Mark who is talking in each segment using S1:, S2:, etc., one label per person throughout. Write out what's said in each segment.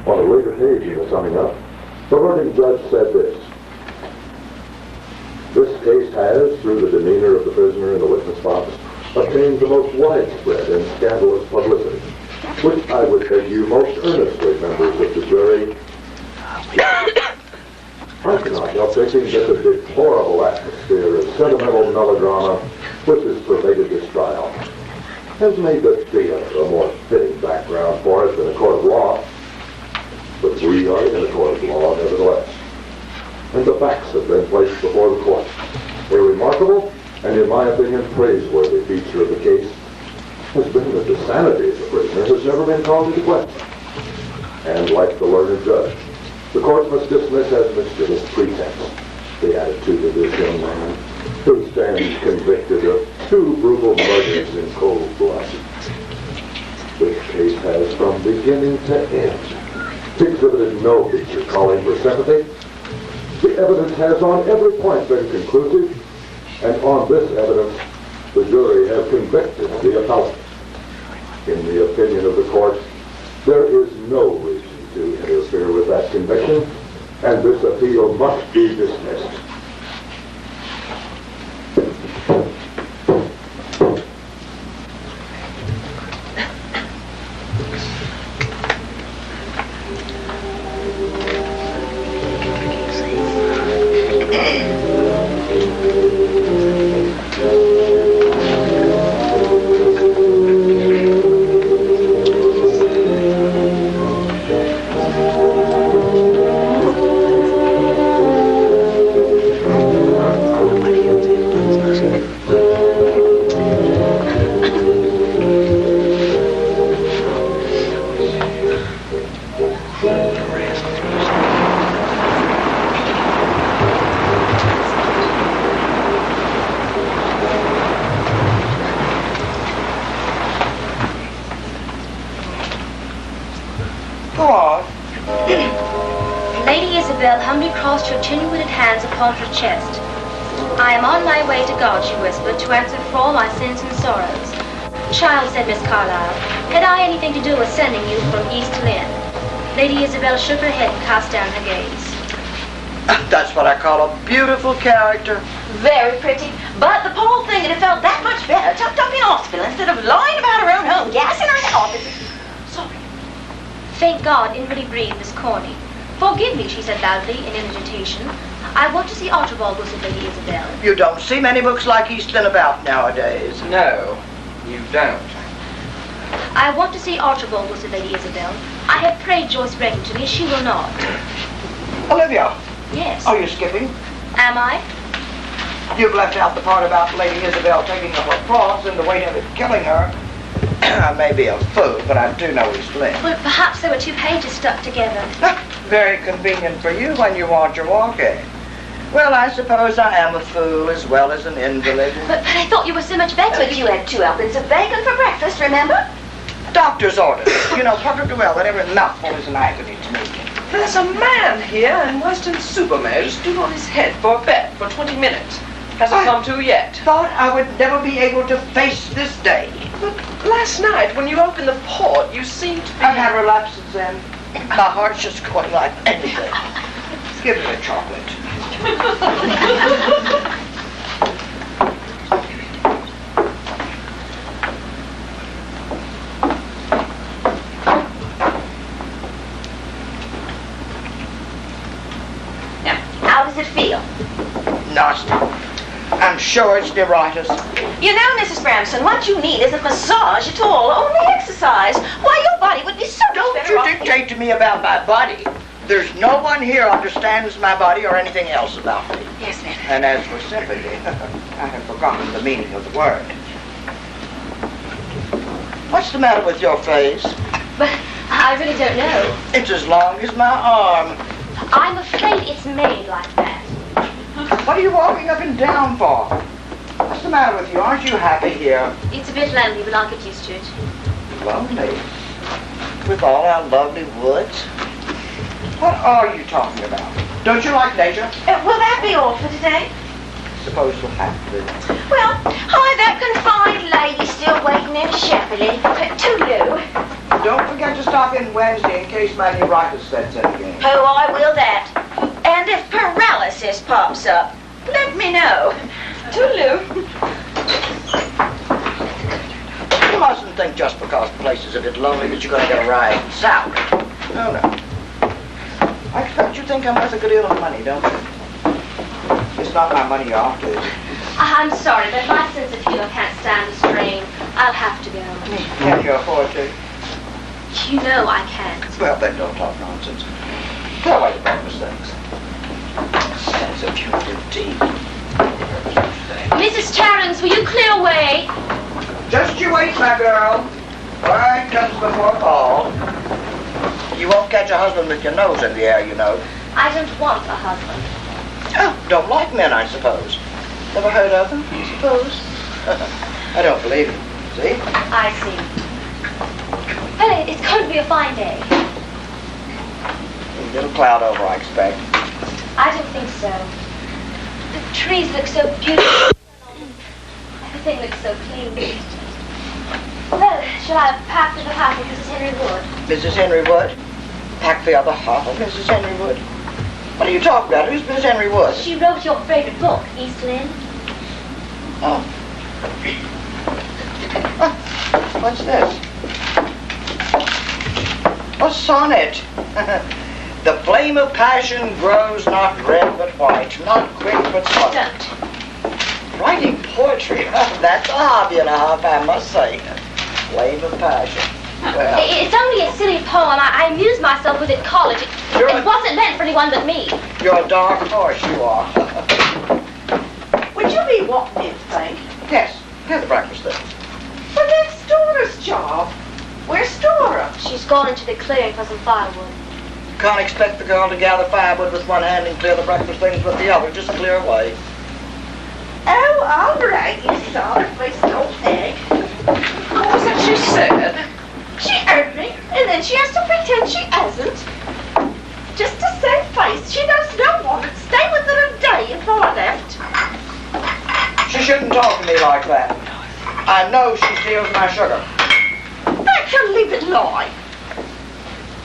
S1: On a later page in the summing up, the learned judge said this: "This case has, through the demeanor of the prisoner in the witness box, obtained the most widespread and scandalous publicity, which I would beg you most earnestly, members of the jury." I cannot help thinking that the deplorable atmosphere of sentimental melodrama which has pervaded this trial has made the theater a more fitting background for it than a court of law. But we are in a court of law, nevertheless, and the facts have been placed before the court. A remarkable and, in my opinion, praiseworthy feature of the case has been that the sanity of the prisoner has never been called into question. And like the learned judge, the court must dismiss as mischievous pretense the attitude of this young man who stands convicted of 2 brutal murders in cold blood. This case has, from beginning to end, exhibited no feature calling for sympathy. The evidence has on every point been conclusive, and on this evidence, the jury have convicted the appellant. In the opinion of the court, there is no reason to interfere with that conviction, and this appeal must be dismissed.
S2: Chest. "I am on my way to God," she whispered, "to answer for all my sins and sorrows." "Child," said Miss Carlyle, "had I anything to do with sending you from East Lynne?" Lady Isabel shook her head and cast down her gaze.
S3: That's what I call a beautiful character.
S4: Very pretty, but the poor thing would have felt that much better tucked up in hospital instead of lying about her own home, gassing around the office. Sorry.
S2: Thank God, inwardly breathed Miss Corney. "Forgive me," she said loudly, in indignation. "I want to see Archibald," whistled Lady Isabel.
S3: You don't see many books like Eastland about nowadays.
S5: No, you don't.
S2: "I want to see Archibald," whistled Lady Isabel. "I have prayed Joyce bring him to me. She will not."
S3: Olivia.
S2: Yes.
S3: Are you skipping?
S2: Am I?
S3: You've left out the part about Lady Isabel taking up her cross and the weight of it killing her. I may be a fool, but I do know Eastland.
S2: Well, perhaps there were 2 pages stuck together.
S3: Very convenient for you when you want your walking. Well, I suppose I am a fool as well as an invalid.
S2: But I thought you were so much better.
S4: But you had 2 helpings of bacon for breakfast, remember?
S3: Doctor's orders. You know perfectly well that every mouthful is an agony to me.
S5: There's a man here in Weston-super-Mare who stood on his head for a bet for 20 minutes. Hasn't come to yet.
S3: Thought I would never be able to face this day.
S5: But last night, when you opened the port, you seemed to be...
S3: I've had relapses then. My heart's just going like anything. Give me a chocolate.
S4: Now, how does it feel?
S3: Nasty. I'm sure it's neuritis.
S4: You know, Mrs. Bramson, what you need isn't massage at all, only exercise. Why, your body would be so much better off.
S3: Don't you dictate to me about my body. There's no one here understands my body or anything else about me.
S4: Yes, ma'am.
S3: And as for sympathy, I have forgotten the meaning of the word. What's the matter with your face?
S2: But I really don't know.
S3: It's as long as my arm.
S2: I'm afraid it's made like that.
S3: What are you walking up and down for? What's the matter with you? Aren't you happy here?
S2: It's a bit lonely, but I'll get used to it.
S3: Lonely? With all our lovely woods? What are you talking about? Don't you like nature?
S4: Will that be all for today?
S3: Suppose you'll have to.
S4: Well, hi, that confined lady still waiting in Shepley. To you.
S3: don't forget to stop in Wednesday in case my neuritis sets in again.
S4: Oh, I will that. And if paralysis pops up, let me know. Toodaloo.
S3: You mustn't think just because the place is a bit lonely that you're going to get a rising salary. No, no. I expect you think I'm worth a good deal of money, don't you? It's not my money you're after, is it?
S2: I'm sorry, but my sense of humor can't stand the strain. I'll have to go.
S3: Can't you afford to?
S2: You know I can't.
S3: Well, then don't talk nonsense. Go away with those things. Sense of humor, indeed.
S2: Mrs. Tarrants, will you clear away?
S3: Just you wait, my girl. Pride comes before fall. You won't catch a husband with your nose in the air, you know.
S2: I don't want a husband.
S3: Oh, don't like men, I suppose. Never heard of them, I suppose? I don't believe it. See?
S2: I see. Well, it's going to be a fine day.
S3: A little cloud over, I expect.
S2: I don't think so. The trees look so beautiful. Everything looks so clean. Well, shall I pack for the house of Mrs. Henry Wood?
S3: Mrs. Henry Wood? Pack the other half of Mrs. Henry Wood? What are you talking about? Who's Miss Henry Wood?
S2: She wrote your favorite book, East Lynne.
S3: Oh. What's this? A sonnet. The flame of passion grows not red but white, not quick but sudden.
S2: Don't.
S3: Writing poetry, that's a hobby and a half, I must say. Flame of passion. Well,
S2: It's only a silly poem. I amused myself with it at college. It wasn't meant for anyone but me.
S3: you're a dark horse, you are.
S4: Would you be wanting anything?
S3: Yes, here's the breakfast things.
S4: Well, that's Stora's job. Where's Stora?
S2: She's gone into the clearing for some firewood.
S3: Can't expect the girl to gather firewood with one hand and clear the breakfast things with the other. Just clear away.
S4: Oh, all right, you saw her face no egg.
S5: What was that she said?
S4: She heard me, and then she has to pretend she hasn't. Just to save face, she knows no one would stay with her a day if I left.
S3: She shouldn't talk to me like that. I know she steals my sugar.
S4: That can leave it lie.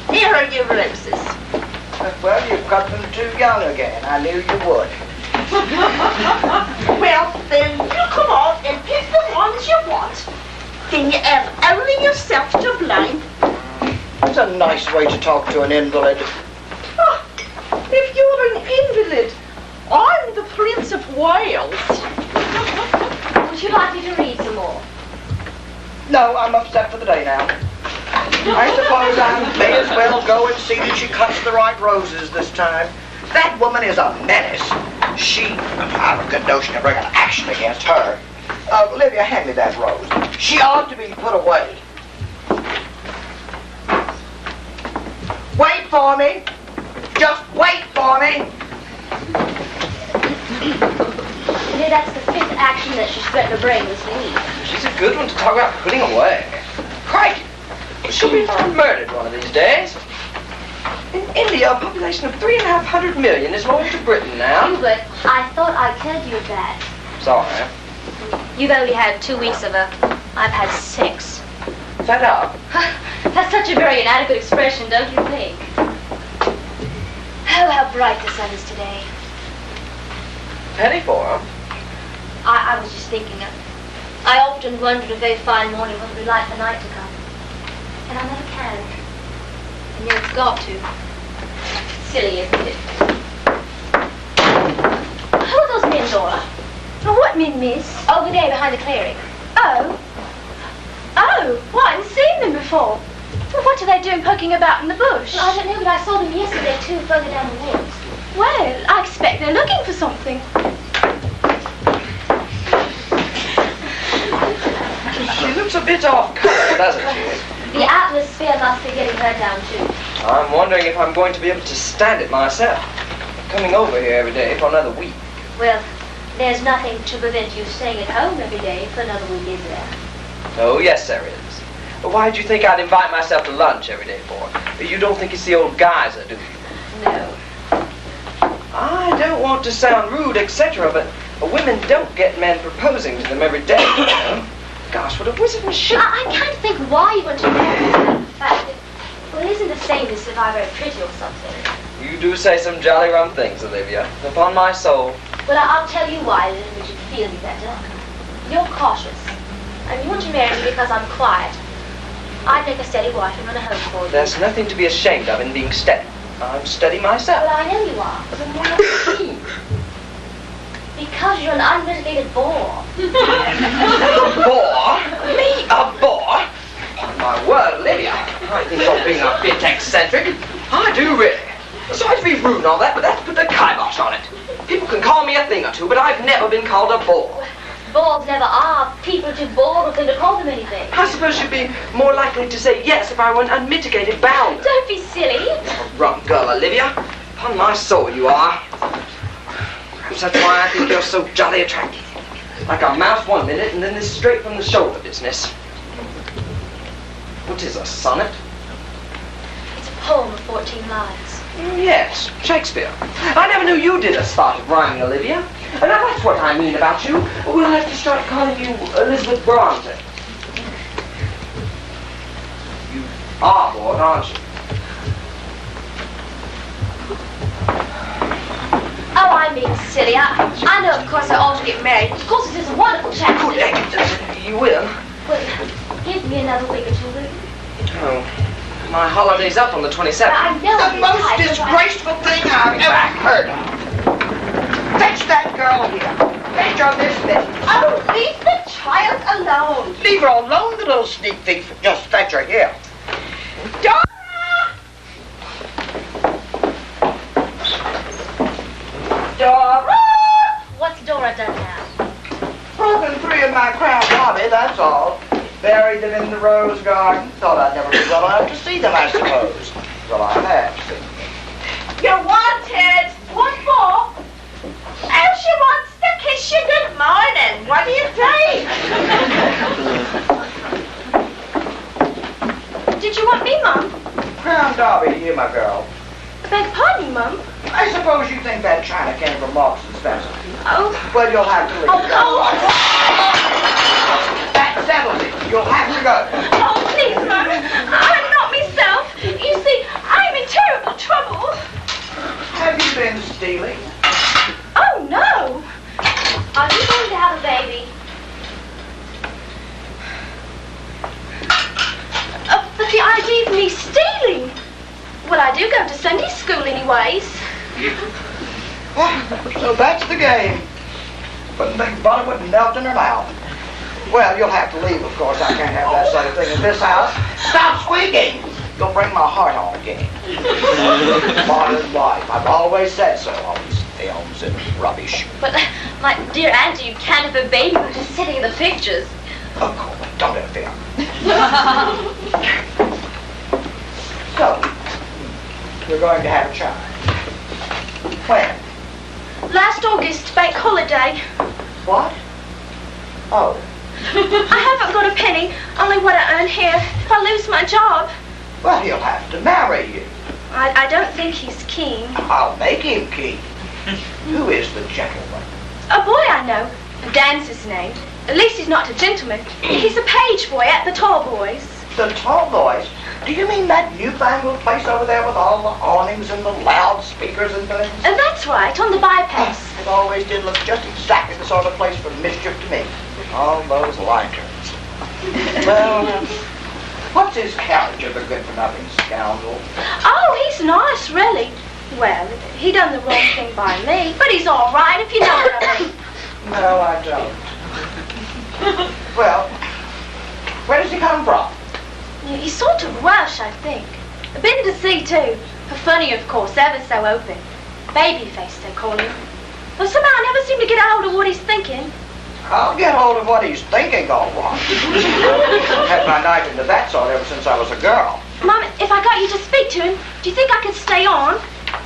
S4: Here are your roses.
S3: Well, you've cut them too young again. I knew you would.
S4: Well, then you come on and pick the ones you want. Then you have only yourself to blame.
S3: That's a nice way to talk to an invalid.
S4: Oh, if you're an invalid, I'm the Prince of Wales.
S2: Would you like me to read some more?
S3: No, I'm upset for the day now. I suppose I may as well go and see that she cuts the right roses this time. That woman is a menace. I've a good notion to bring an action against her. Olivia, hand me that rose. She ought to be put away. Wait for me. Just wait for me.
S2: Maybe that's the fifth action that she's threatened to bring this week.
S5: She's a good one to talk about putting away. Crikey! She'll be found murdered one of these days. In India, a population of 350 million is loyal to Britain now.
S2: Hubert, I thought I'd tell you that.
S5: Sorry.
S2: You've only had 2 weeks of her. I've had 6.
S5: Fed up?
S2: That's such a very inadequate expression, don't you think? Oh, how bright the sun is today.
S5: Penny for her.
S2: I was just thinking of I often wondered a very fine morning what it would be like for night to come. And I never can. And yet it's got to. Silly, isn't it? Who are those men, Dora?
S4: What men, miss?
S2: Over there behind the clearing.
S4: Oh, well, I haven't seen them before. Well, what are they doing poking about in the bush?
S2: Well, I don't know, but I saw them yesterday too, further down the woods.
S4: Well, I expect they're looking for something.
S5: She looks a bit off color, doesn't she?
S2: The atmosphere must be getting her down too.
S5: I'm wondering if I'm going to be able to stand it myself. Coming over here every day for another week.
S2: Well, there's nothing to prevent you staying at home every day for another week, is there?
S5: Oh, yes, there is. But why do you think I'd invite myself to lunch every day for? You don't think it's the old geyser, do you?
S2: No.
S5: I don't want to sound rude, etc., but women don't get men proposing to them every day, you know. Gosh, what a wizard machine.
S2: I can't think why you want to marry her. In fact, Well, it isn't the same as if I were pretty or something.
S5: You do say some jolly rum things, Olivia. Upon my soul.
S2: Well, I'll tell you why, then, would you feel any better. You're cautious. And you want to marry me because I'm quiet. I'd make a steady wife and run a home for you.
S5: There's nothing to be ashamed of in being steady. I'm steady myself.
S2: Well, I know you are.
S5: Then why not me?
S2: Because you're an unmitigated bore.
S5: Bore? Me a bore? On my word, Olivia, I think you're being a bit eccentric. I do really. Sorry to be rude and all that, but that's put the kibosh on it. People can call me a thing or two, but I've never been called a bore.
S2: Bores never are. People too bored with them to call them anything.
S5: I suppose you'd be more likely to say yes if I were an unmitigated bounder.
S2: Don't be silly.
S5: A rum girl, Olivia. Upon my soul, you are. Perhaps that's why I think you're so jolly attractive. Like a mouse one minute, and then this straight from the shoulder business. What is a sonnet?
S2: It's a poem of 14 lines.
S5: Yes, Shakespeare. I never knew you did a start of rhyming, Olivia. And now that's what I mean about you. We'll have to start calling you Elizabeth Bronte. You are bored, aren't you?
S2: Oh, I'm being silly. I know, of course, I ought to get married. Of course, it is a wonderful chance.
S5: You will?
S2: Well, give me another week or two, will you?
S5: Oh. My holiday's up on the 27th.
S2: I know.
S3: The most disgraceful thing I've ever heard of. Fetch that girl here. Fetch her this minute.
S4: Oh, leave the child alone.
S3: Leave her alone, the little sneak thief. Just fetch her here.
S4: Dora! Dora!
S2: What's Dora done now?
S3: Broken 3 of my crown derby, that's all. Buried them in the rose garden. Thought I'd never be well enough to see them, I suppose. Well, I have seen them.
S4: You're wanted. What for? Oh, she wants to kiss you good morning. What do you think?
S2: Did you want me, Mum?
S3: Crown derby to you, my girl.
S2: Beg pardon, Mum.
S3: I suppose you think that china came from Marks and Spencer.
S2: Oh.
S3: Well, you'll have to leave. That settles it. You'll have to go.
S4: Oh, please, Mum. I'm not myself. You see, I'm in terrible trouble.
S3: Have you been stealing?
S4: Oh, no.
S2: Are you going to have a baby?
S4: But the idea of me stealing. Well, I do go to Sunday school anyways.
S3: So that's the game. Wouldn't think butter wouldn't melt in her mouth. Well, you'll have to leave, of course. I can't have that sort of thing in this house. Stop squeaking! You'll bring my heart home again. Modern life. I've always said so. All these films and rubbish.
S2: But, my dear auntie, you can't have a baby by just sitting in the pictures.
S3: Of course, don't interfere. So, you're going to have a child. When?
S4: Last August, bank holiday.
S3: What? Oh.
S4: I haven't got a penny, only what I earn here. If I lose my job.
S3: Well, he'll have to marry you.
S4: I don't think he's keen.
S3: I'll make him keen. Who is the gentleman?
S4: A boy I know. Dan's his name. At least he's not a gentleman. He's a page boy at the Tall Boys.
S3: The Tall Boys? Do you mean that newfangled place over there with all the awnings and the loudspeakers and things?
S4: And that's right, on the bypass.
S3: It always did look just exactly the sort of place for mischief to me. All those lanterns. Well, what's his character, the good-for-nothing scoundrel?
S4: Oh, he's nice, really. Well, he done the wrong thing by me, but he's all right if you know what I mean.
S3: No, I don't. Well, where does he come from?
S4: He's sort of Welsh, I think. Been to sea, too. Funny, of course, ever so open. Baby-faced, they call him. Well, somehow I never seem to get hold of what he's thinking.
S3: I'll get hold of what he's thinking, all right. I've had my knife into that sort ever since I was a girl.
S4: Mum, if I got you to speak to him, do you think I could stay on?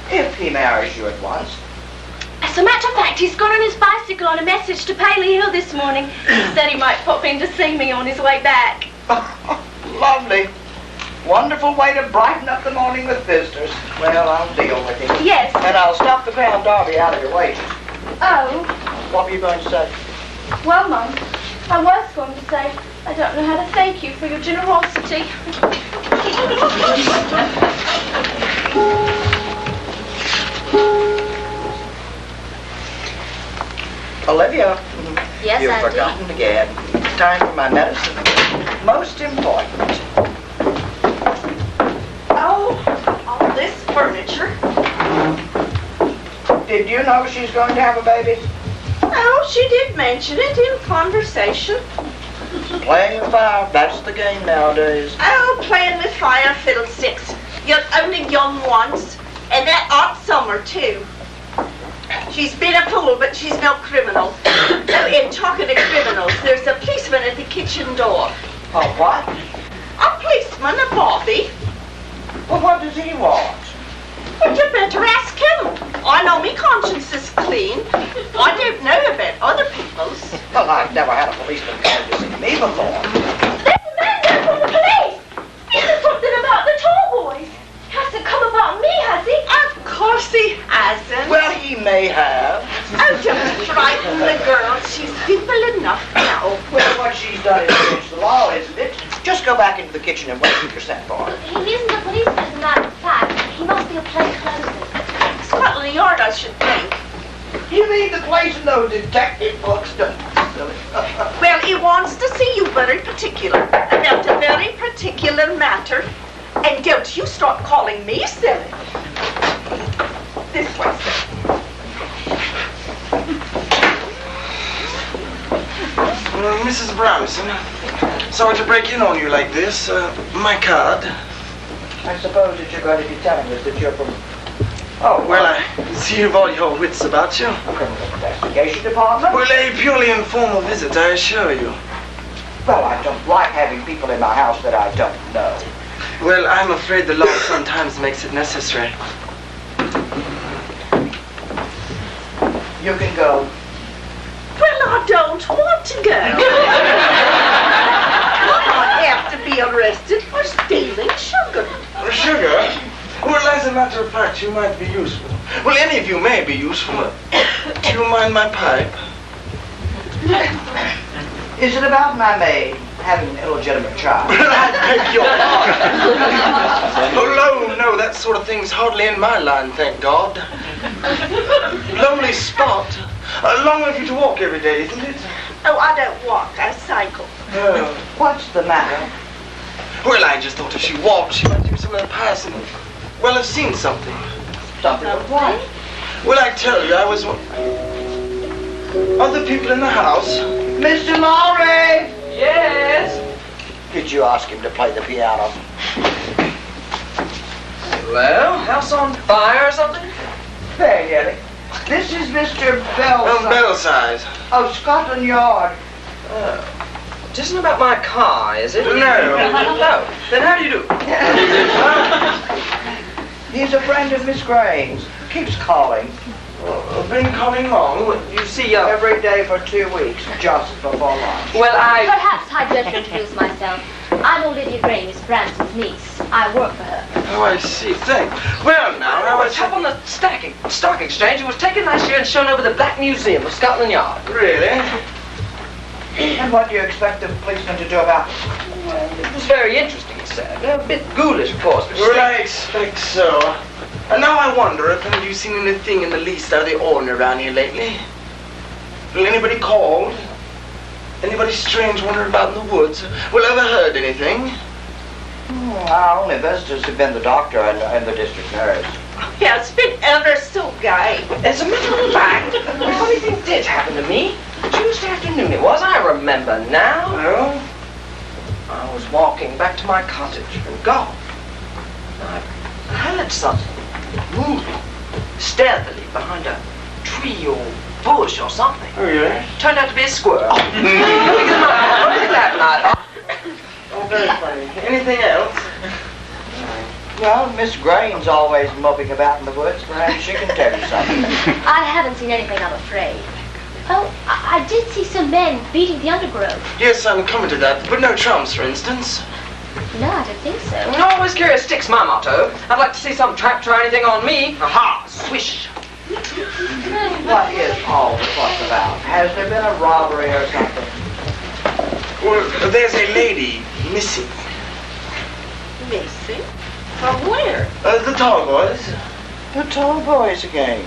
S3: If he marries you at once.
S4: As a matter of fact, he's got on his bicycle on a message to Paley Hill this morning. He said he might pop in to see me on his way back.
S3: Lovely. Wonderful way to brighten up the morning with visitors. Well, I'll deal with him.
S4: Yes.
S3: And I'll stop the Crown Derby out of your wages.
S4: Oh.
S3: What were you going to say?
S4: Well, Mum, I was going to say I don't know how to thank you for your generosity.
S3: Olivia.
S2: Yes,
S3: You've
S2: Auntie.
S3: forgotten again. Time for my medicine. Most important.
S6: Oh, all this furniture.
S3: Did you know she's going to have a baby?
S6: Oh, she did mention it in conversation.
S3: Playing with fire, that's the game nowadays.
S6: Oh, playing with fire, fiddlesticks. You're only young once, and that hot summer, too. She's been a fool, but she's no criminal. Oh, in talking of criminals, there's a policeman at the kitchen door.
S3: Oh, what?
S6: A policeman, a bobby.
S3: Well, what does he want?
S6: Well, you better ask him. I know me conscience is clean. I don't know about other people's.
S3: Well, I've never had a policeman come to see me before.
S4: There's a man there from the police! He said something about the tall boys. Hasn't come about me, has he?
S6: Of course he hasn't.
S3: Well, he may have.
S6: Oh, don't frighten the girl. She's simple enough now.
S3: Well, what she's done is against the law, isn't it? Just go back into the kitchen and wait till you're sent for.
S2: He isn't a policeman, as a matter of fact. He must be a plainclothesman.
S6: Scotland Yard, I should think.
S3: You need the place in those detective books, don't you, silly?
S6: Well, he wants to see you very particular about a very particular matter. And don't you start calling me silly. This way, sir.
S7: Mrs. Brownson, sorry to break in on you like this. My card.
S3: I suppose that you're going to be telling us that you're from... Oh,
S7: Well, I see you've all your wits about you.
S3: a criminal investigation department?
S7: Well, a purely informal visit, I assure you.
S3: Well, I don't like having people in my house that I don't know.
S7: Well, I'm afraid the law sometimes makes it necessary.
S3: You can go.
S6: Well, I don't want to go. I have to be arrested for stealing sugar.
S7: Sugar? Well, as a matter of fact, you might be useful. Well, any of you may be useful. Do you mind my pipe?
S3: Is it about my maid having an illegitimate child?
S7: I beg your pardon. Oh, no, that sort of thing's hardly in my line, thank God. Lonely spot. Long enough for you to walk every day, isn't it?
S6: Oh, I don't walk. I cycle.
S7: Oh.
S3: What's the matter?
S7: Well, I just thought if she walked, she might do some of the passing. Well, I've seen something.
S3: Something with what?
S7: Well, I tell you, I was... Other people in the house?
S3: Mr. Lowry!
S5: Yes?
S3: Did you ask him to play the piano?
S5: Well, house on fire or something?
S3: There, Nellie. This is Mr.
S7: Oh, bell size.
S3: of Scotland Yard.
S5: It isn't about my car, is it?
S7: No.
S5: No. Then how do you do?
S3: He's a friend of Miss Graham's. Keeps calling.
S7: Been calling long?
S5: You see,
S3: Every day for 2 weeks, just before lunch.
S5: well,
S2: Perhaps I'd better introduce myself. I'm Olivia Gray, Miss Branson's niece. I work for her.
S7: Oh, I see. Thanks. Well, now,
S5: I was up on the stock exchange. It was taken last year and shown over the Black Museum of Scotland Yard.
S7: Really?
S3: And what do you expect the policeman to do about it?
S5: It was very interesting, he said. A bit ghoulish, of course, but
S7: Well, I expect so. And now I wonder if any of you seen anything in the least out of the ordinary around here lately? Well, anybody called? Anybody strange wandering about in the woods? Well, ever heard anything?
S3: Our only visitors have been the doctor and the district nurse.
S6: Yeah, it's been ever so gay.
S5: as a matter of fact, a funny thing did happen to me. Tuesday afternoon it was, I remember now.
S7: Oh?
S5: I was walking back to my cottage from golf. I heard something moving stealthily behind a tree or bush or something.
S7: Oh, yeah?
S5: Turned out to be a squirrel. What do you think that night?
S7: Oh, very funny. Anything else?
S3: Well, Miss Graham's always moping about in the woods. Perhaps she can tell you something.
S2: I haven't seen anything, I'm afraid. Oh, I did see some men beating the undergrowth.
S7: Yes, I'm coming to that. But no trumps, for instance.
S2: No, I don't think so.
S5: Always curious sticks my motto. I'd like to see some tramp try anything on me. Aha! Swish!
S3: What is all the fuss about? Has there been a robbery or something?
S7: Well, there's a lady missing.
S6: Missing? From where?
S7: The tall boys.
S3: The tall boys again.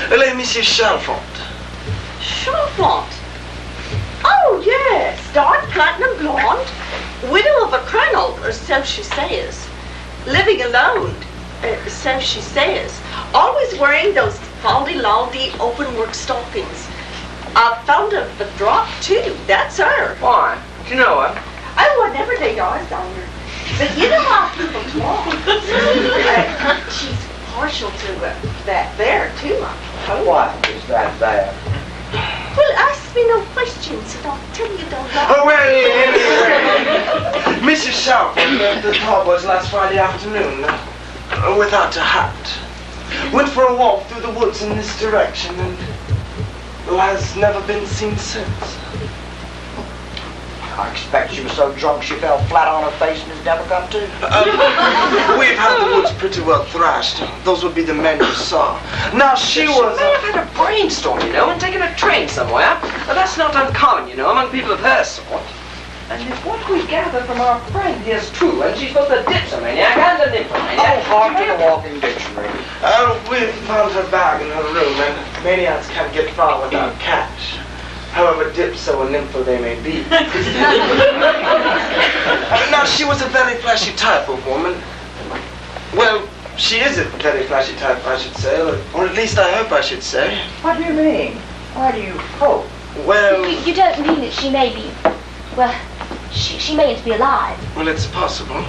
S7: Let me see Chalfont.
S6: Chalfont? Oh, yes. Dark platinum blonde. Widow of a colonel, or so she says. Living alone, so she says. Always wearing those faldy-laldy open-work stockings. I found a drop, too. That's her.
S5: Why? Do you know her?
S6: Oh, I never laid eyes on her. But you know how people talk. She's partial to that there, too.
S3: What is that there?
S6: Well, ask me no questions, and I'll tell you don't lie.
S7: Oh, well, anyway. Mrs. Chalfont left the tall boys last Friday afternoon without a hat. Went for a walk through the woods in this direction and has never been seen since.
S3: I expect she was so drunk she fell flat on her face and has never come to.
S7: We've had the woods pretty well thrashed. Those would be the men you saw. Now, she was...
S5: She may have had a brainstorm, you know, and taken a train somewhere. But that's not uncommon, you know, among people of her sort. And if what we gather from our friend here is true, and she's both a dipsomaniac and a nymphomaniac...
S3: Oh, hark to the walking dictionary.
S7: We found her bag in her room, and maniacs can't get far without cash. However dipso and nympho they may be. Now, she was a very flashy type of woman. Well, she is a very flashy type, I should say, or at least I hope I should say.
S3: What do you mean? Why do you hope?
S7: Well...
S2: You don't mean that she may be... Well, she mayn't be alive.
S7: Well, it's possible.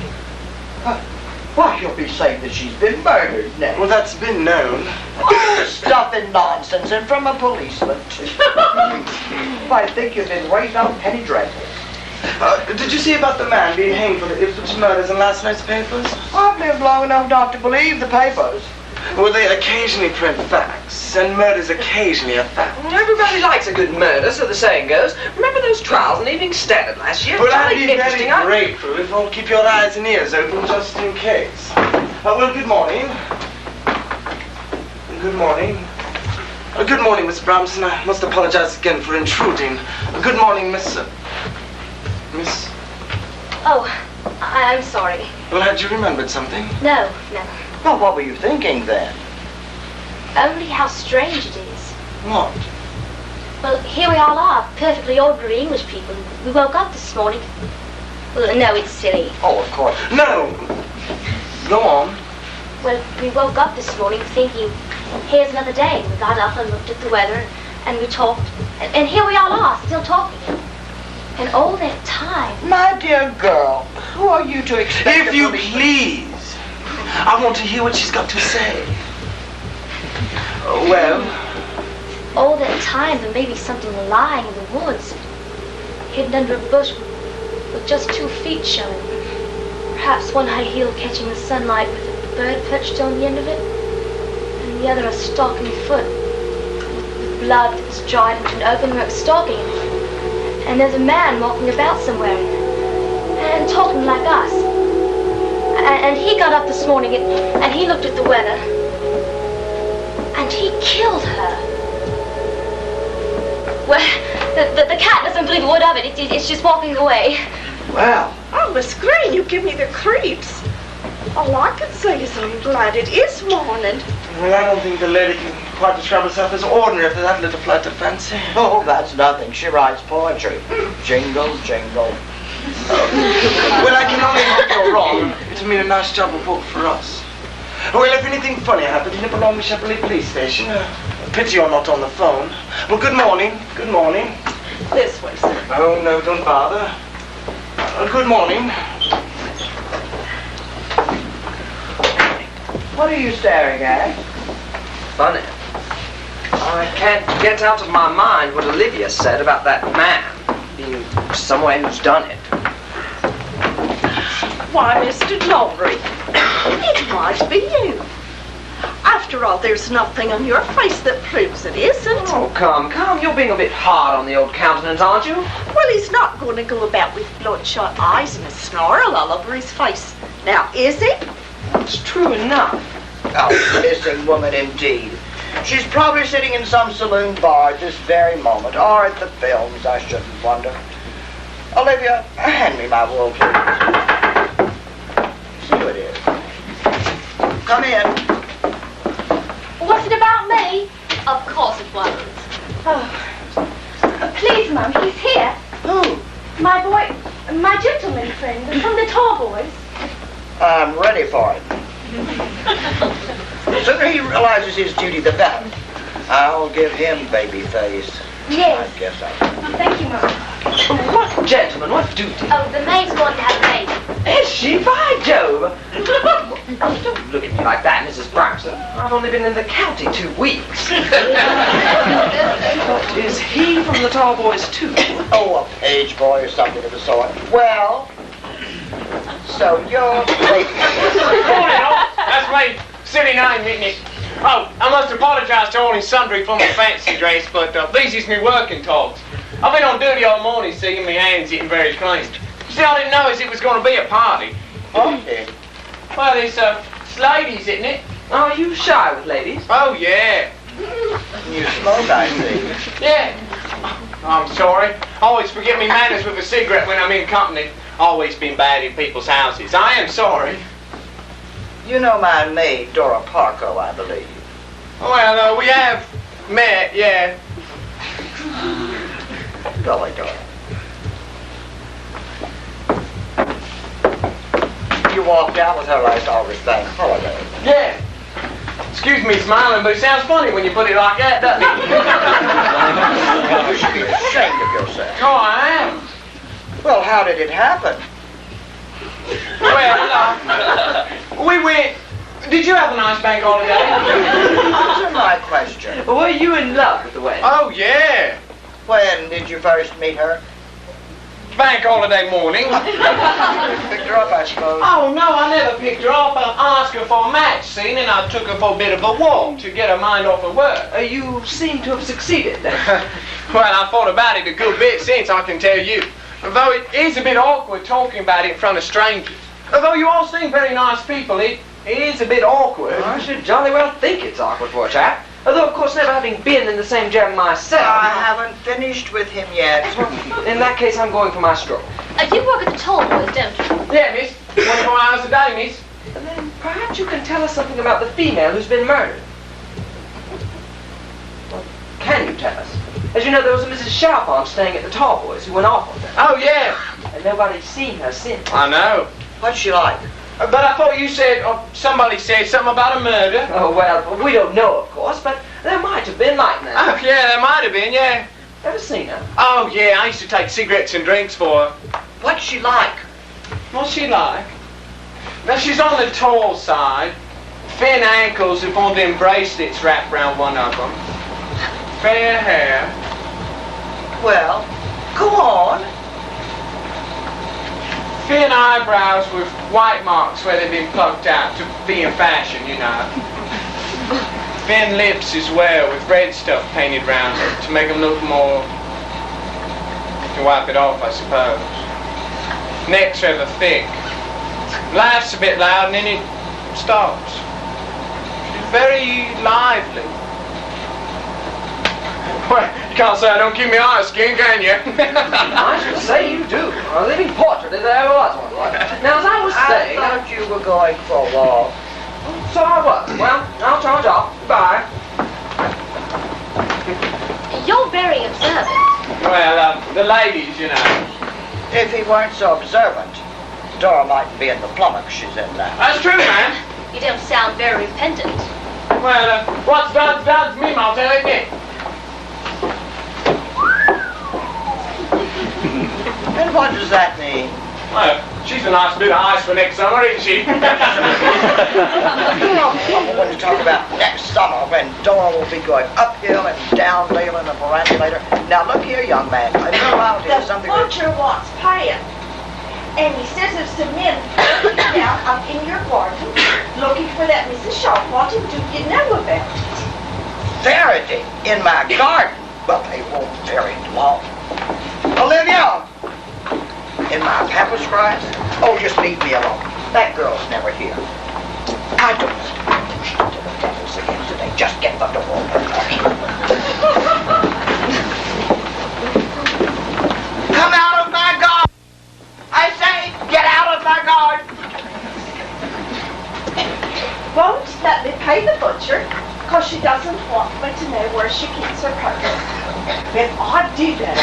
S3: Why, you'll be saying that she's been murdered now.
S7: Well, that's been known.
S3: Oh, stuff and nonsense, and from a policeman, too. I think you've been raised on penny dreadfuls.
S7: Did you see about the man being hanged for the Ipswich murders in last night's papers?
S3: I've lived long enough not to believe the papers.
S7: Well, they occasionally print facts, and murder's occasionally a fact.
S5: Everybody likes a good murder, so the saying goes. Remember those trials in Evening Standard last year?
S7: Well, I'd
S5: Jolly
S7: be
S5: interesting,
S7: very grateful if you'll keep your eyes and ears open just in case. Well, good morning. Good morning. Good morning, Miss Bramson. I must apologize again for intruding. Good morning, Miss...
S2: Oh, I'm sorry.
S7: Well, had you remembered something?
S2: No.
S3: Well, what were you thinking then?
S2: Only how strange it is.
S7: What?
S2: Well, here we all are, perfectly ordinary English people. We woke up this morning. Well, no, it's silly.
S3: Oh, of course.
S7: No! Go on.
S2: Well, we woke up this morning thinking, here's another day. We got up and looked at the weather, and we talked. And here we all are, still talking. And all that time...
S3: My dear girl, who are you to expect...
S7: If you please, I want to hear what she's got to say. Well?
S2: All that time there may be something lying in the woods, hidden under a bush with just 2 feet showing. Perhaps one high heel catching the sunlight with a bird perched on the end of it, and the other a stalking foot with blood that's dried into an open-work stocking. And there's a man walking about somewhere and talking like us. And he got up this morning and he looked at the weather and he killed her. Well, the cat doesn't believe a word of it. It's just walking away.
S3: Well,
S6: Oh, Miss Green, you give me the creeps. All I can say is I'm glad it is morning.
S7: Well, I don't think the lady can quite describe herself as ordinary after that little flight of fancy.
S3: oh, that's nothing. She writes poetry. Jingle, jingle.
S7: Well, I can only hope you're wrong. It'll mean a nice job of work for us. Well, if anything funny happens, nip along to Shepley Police Station. Pity you're not on the phone. Well, good morning. Good morning.
S6: This way, sir.
S7: Oh, no, don't bother. Good morning.
S3: What are you staring at?
S5: Funny. I can't get out of my mind what Olivia said about that man being someone who's done it.
S6: Why, Mr. Lowry, it might be you. After all, there's nothing on your face that proves it isn't.
S5: Oh, come. You're being a bit hard on the old countenance, aren't you?
S6: Well, he's not going to go about with bloodshot eyes and a snarl all over his face. Now, is he?
S5: It's true enough.
S3: Oh, missing woman indeed. She's probably sitting in some saloon bar at this very moment, or at the films, I shouldn't wonder. Olivia, hand me my wool, please. you it is. Come in.
S4: Was it about me?
S2: Of course it wasn't.
S4: Oh. Please, Mum, he's here.
S3: Who?
S4: My gentleman friend from the tall boys.
S3: I'm ready for it. The sooner he realizes his duty, the better. I'll give him baby face.
S4: Yes.
S3: I guess I
S4: Thank you, Mum.
S5: What gentleman? What duty?
S2: Oh, the maid's going to have a baby.
S5: Is she? By Jove! Oh, don't look at me like that, Mrs. Bramson. I've only been in the county 2 weeks. But is he from the tall boys, too?
S3: Oh, a page boy or something of the sort. Well, so you're...
S8: Morning, all. That's my city name, isn't it? Oh, I must apologize to all and sundry for my fancy dress, but these is me working togs. I've been on duty all morning, seeing my hands getting very clean. See, I didn't know as it was going to be a party.
S3: Okay.
S8: Well, it's ladies, isn't it?
S5: Oh, are you shy with ladies?
S8: Oh, yeah.
S3: You smoke, I see.
S8: Yeah. I'm sorry. I always forget me manners with a cigarette when I'm in company. Always been bad in people's houses. I am sorry.
S3: You know my maid, Dora Parko, I believe.
S8: Well, we have met, yeah.
S3: Golly, Dora. You walked out with her like all this thing holiday.
S8: Yeah. Excuse me smiling, but it sounds funny when you put it like that, doesn't it?
S3: You should be ashamed of yourself.
S8: Oh, I am.
S3: Well, how did it happen?
S8: Well, we went... Did you have a nice bank holiday?
S3: Answer my question.
S5: Were you in love with the way?
S8: Oh, yeah.
S3: When did you first meet her?
S8: Bank holiday morning.
S3: Picked her up, I suppose.
S8: Oh, no, I never picked her up. I asked her for a match scene, and I took her for a bit of a walk to get her mind off of work.
S5: You seem to have succeeded.
S8: Well, I thought about it a good bit since, I can tell you. Although it is a bit awkward talking about it in front of strangers. Although you all seem very nice people, it is a bit awkward.
S5: I should jolly well think it's awkward for a chap. Although, of course, never having been in the same jam myself.
S3: I haven't finished with him yet.
S5: In that case, I'm going for my stroll.
S2: You work at the tall boys, don't you?
S8: Yeah, miss. 24 hours a day, miss.
S5: And then perhaps you can tell us something about the female who's been murdered. Well, can you tell us? As you know, there was a Mrs. Chalfont staying at the tall boys who went off on them.
S8: Oh, yeah.
S5: And nobody's seen her since.
S8: I know.
S3: What's she like?
S8: But I thought you said, or somebody said something about a murder.
S5: Oh, well, we don't know, of course, but there might have been like that.
S8: Oh, yeah, there might have been, yeah.
S5: Ever seen her?
S8: Oh, yeah, I used to take cigarettes and drinks for her.
S3: What's she like?
S8: What's she like? Now, she's on the tall side. Thin ankles with one of them bracelets wrapped around one of them. Fair hair.
S3: Well, go on.
S8: Thin eyebrows with white marks where they've been plucked out to be in fashion, you know. Thin lips as well with red stuff painted round them to make them look more... to wipe it off, I suppose. Neck's rather thick. Laughs a bit loud and then it stops. She's very lively. Well, you can't say I don't keep my eyes skinned, can you?
S5: I should say you do. A living portrait if there ever was one. Now, as I was saying...
S3: I thought you were going for a walk.
S5: So I was. Well, I'll charge off. Bye.
S2: You're very observant.
S8: Well, the ladies, you know.
S3: If he weren't so observant, Dora mightn't be in the flummox she's in now.
S8: That's true, man.
S2: You don't sound very repentant.
S8: Well, what's done's done to me, Malta, isn't it?
S3: And what does that mean?
S8: Well, she's a nice bit of ice for next summer, isn't she?
S3: I'm going to talk about next summer when Dora will be going uphill and down in a perambulator. Now look here, young man. I know I'll do
S6: The
S3: something.
S6: butcher wants paying. And he says there's some men down up in your garden looking for that Mrs. Chalfont, and do you know about it?
S3: Verity in my garden, but they won't very long. Olivia! In my papa's fries? Oh, just leave me alone. That girl's never here. I don't know. She did the devil's again today. Just get the door open. Come out of my garden! I say, get out of my garden!
S6: won't let me pay the butcher because she doesn't want me to know where she keeps her purse. If I do that,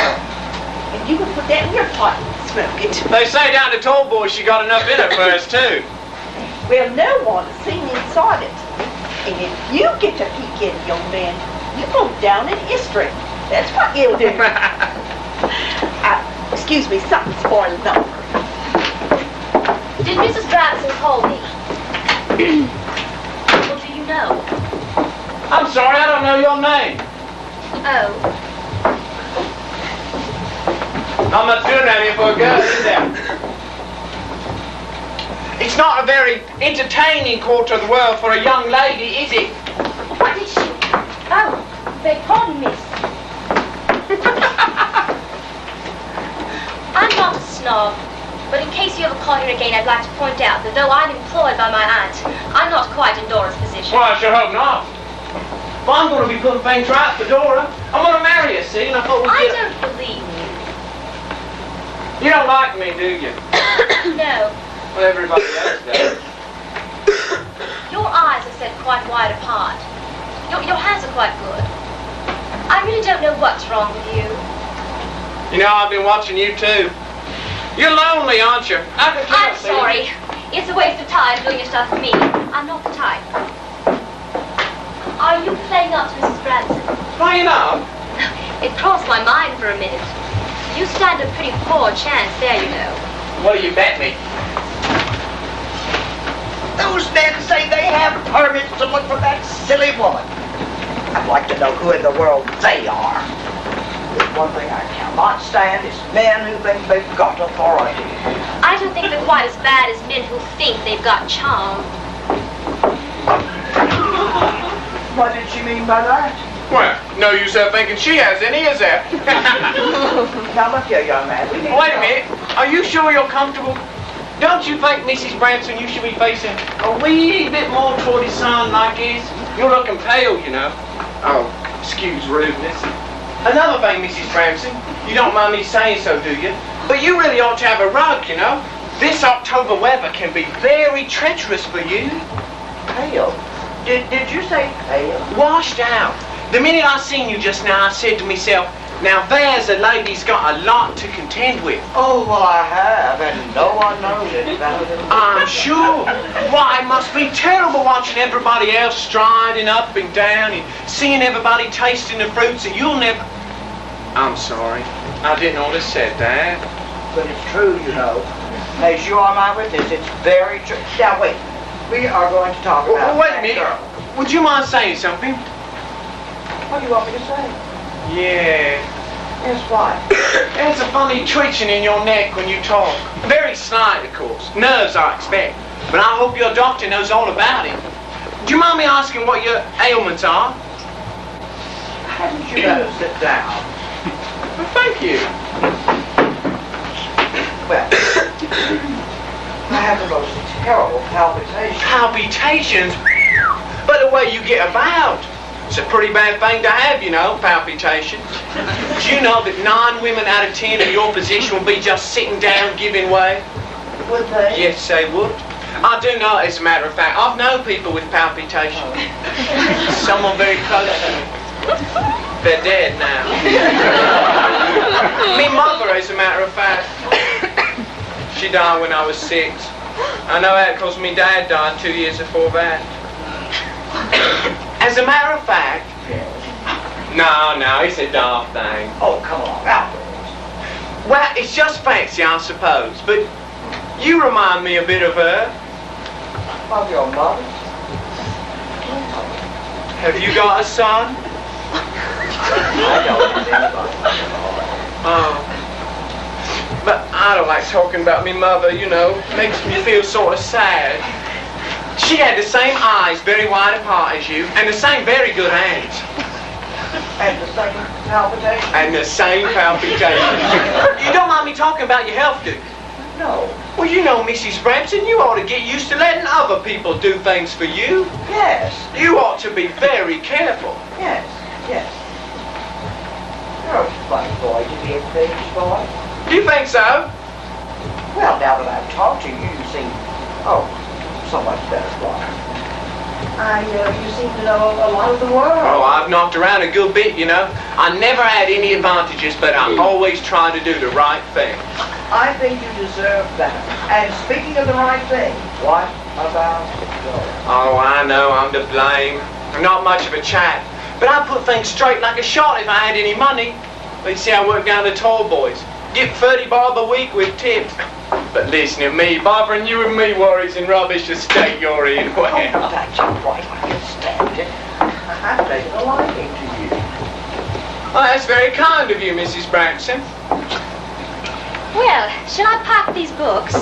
S6: and you can put that in your pipe and smoke it.
S8: They say down to Tallboy she got enough in her purse, too.
S6: Well, no one has seen inside it. And if you get a peek in, young man, you go down in history. That's what you'll do. Excuse me, something's boiling over.
S2: Did Mrs. Branson call me? Well, do you know?
S8: I'm sorry, I don't know your name.
S2: Oh.
S8: Not much doing around here for a girl, is there? It's not a very entertaining quarter of the world for a young lady, is it?
S2: What did she? Oh, beg pardon, miss. I'm not a snob, but in case you ever call here again, I'd like to point out that though I'm employed by my aunt, I'm not quite in Dora's position.
S8: Well, I sure hope not. Well, I'm going to be putting things right for Dora. I'm going to marry her, see, and I thought
S2: I don't believe you.
S8: You don't like me, do you?
S2: No.
S8: Well, everybody else does.
S2: Your eyes are set quite wide apart. Your hands are quite good. I really don't know what's wrong with you.
S8: You know, I've been watching you, too. You're lonely, aren't you?
S2: I'm sorry. It's a waste of time doing your stuff for me. I'm not the type. Are you playing up to Mrs. Branson?
S8: Playing up?
S2: It crossed my mind for a minute. You stand a pretty poor chance there, you know.
S8: What do you bet me?
S3: Those men say they have permits to look for that silly woman. I'd like to know who in the world they are. There's one thing I cannot stand is men who think they've got authority.
S2: I don't think they're quite as bad as men who think they've got charm.
S3: What did she mean by that?
S8: Well, no use her thinking she has any, is there?
S3: Now look here, young man.
S8: Wait a minute. Are you sure you're comfortable? Don't you think, Mrs. Branson, you should be facing a wee bit more toward his son like this? You're looking pale, you know. Oh, excuse rudeness. Another thing, Mrs. Branson, you don't mind me saying so, do you? But you really ought to have a rug, you know. This October weather can be very treacherous for you.
S3: Pale? Did you say pale?
S8: Washed out. The minute I seen you just now, I said to myself, now there's a lady's got a lot to contend with.
S3: Oh, well, I have, and no one knows it.
S8: I'm sure. Why, it must be terrible watching everybody else striding up and down and seeing everybody tasting the fruits and you'll never... I'm sorry. I didn't ought to have said that.
S3: But it's true, you know. As you are my witness, it's very true. Now, wait. We are going to talk about...
S8: Wait a minute. Would you mind saying something?
S3: What do you want me to say?
S8: Yeah.
S3: Yes, why?
S8: There's a funny twitching in your neck when you talk. Very slight, of course. Nerves, I expect. But I hope your doctor knows all about it. Do you mind me asking what your ailments are?
S3: Hadn't you better sit down?
S8: Well, thank you.
S3: Well, I have the most terrible palpitations.
S8: Palpitations? But the way you get about. It's a pretty bad thing to have, you know, palpitations. Do you know that 9 women out of 10 in your position will be just sitting down, giving way?
S3: Would they?
S8: Yes, they would. I do know, as a matter of fact. I've known people with palpitations. Someone very close to me. They're dead now. Me mother, as a matter of fact. She died when I was 6. I know that because me dad died 2 years before that. As a matter of fact... No, it's a daft thing.
S3: Oh, come on, now.
S8: Well, it's just fancy, I suppose, but you remind me a bit of her.
S3: Of your mother?
S8: Have you got a son?
S3: I don't have anybody.
S8: Oh. But I don't like talking about me mother, you know. Makes me feel sort of sad. She had the same eyes, very wide apart as you, and the same very good hands.
S3: And the same palpitation?
S8: And the same palpitation. You don't mind me talking about your health, do you?
S3: No.
S8: Well, you know, Mrs. Branson, you ought to get used to letting other people do things for you.
S3: Yes.
S8: You ought to be very careful.
S3: Yes. You're a funny boy to be a baby's boy.
S8: Do you think so?
S3: Well, now that I've talked to you, you seem, so much better boy.
S6: You seem to know a lot of the world.
S8: Oh, I've knocked around a good bit, you know. I never had any advantages, but I always try to do the right thing.
S3: I think you deserve better. And speaking of the right thing, what about Dora?
S8: Oh, I know, I'm to blame. I'm not much of a chap, but I put things straight like a shot if I had any money. But you see, I work down the tall boys. Get 30 bob a week with tips. But listen to me, bothering you and me worries and rubbish the state you're in. Well,
S3: That's quite understand it. I've taken a liking to you.
S8: well, that's very kind of you, Mrs. Branson.
S2: Well, shall I pack these books?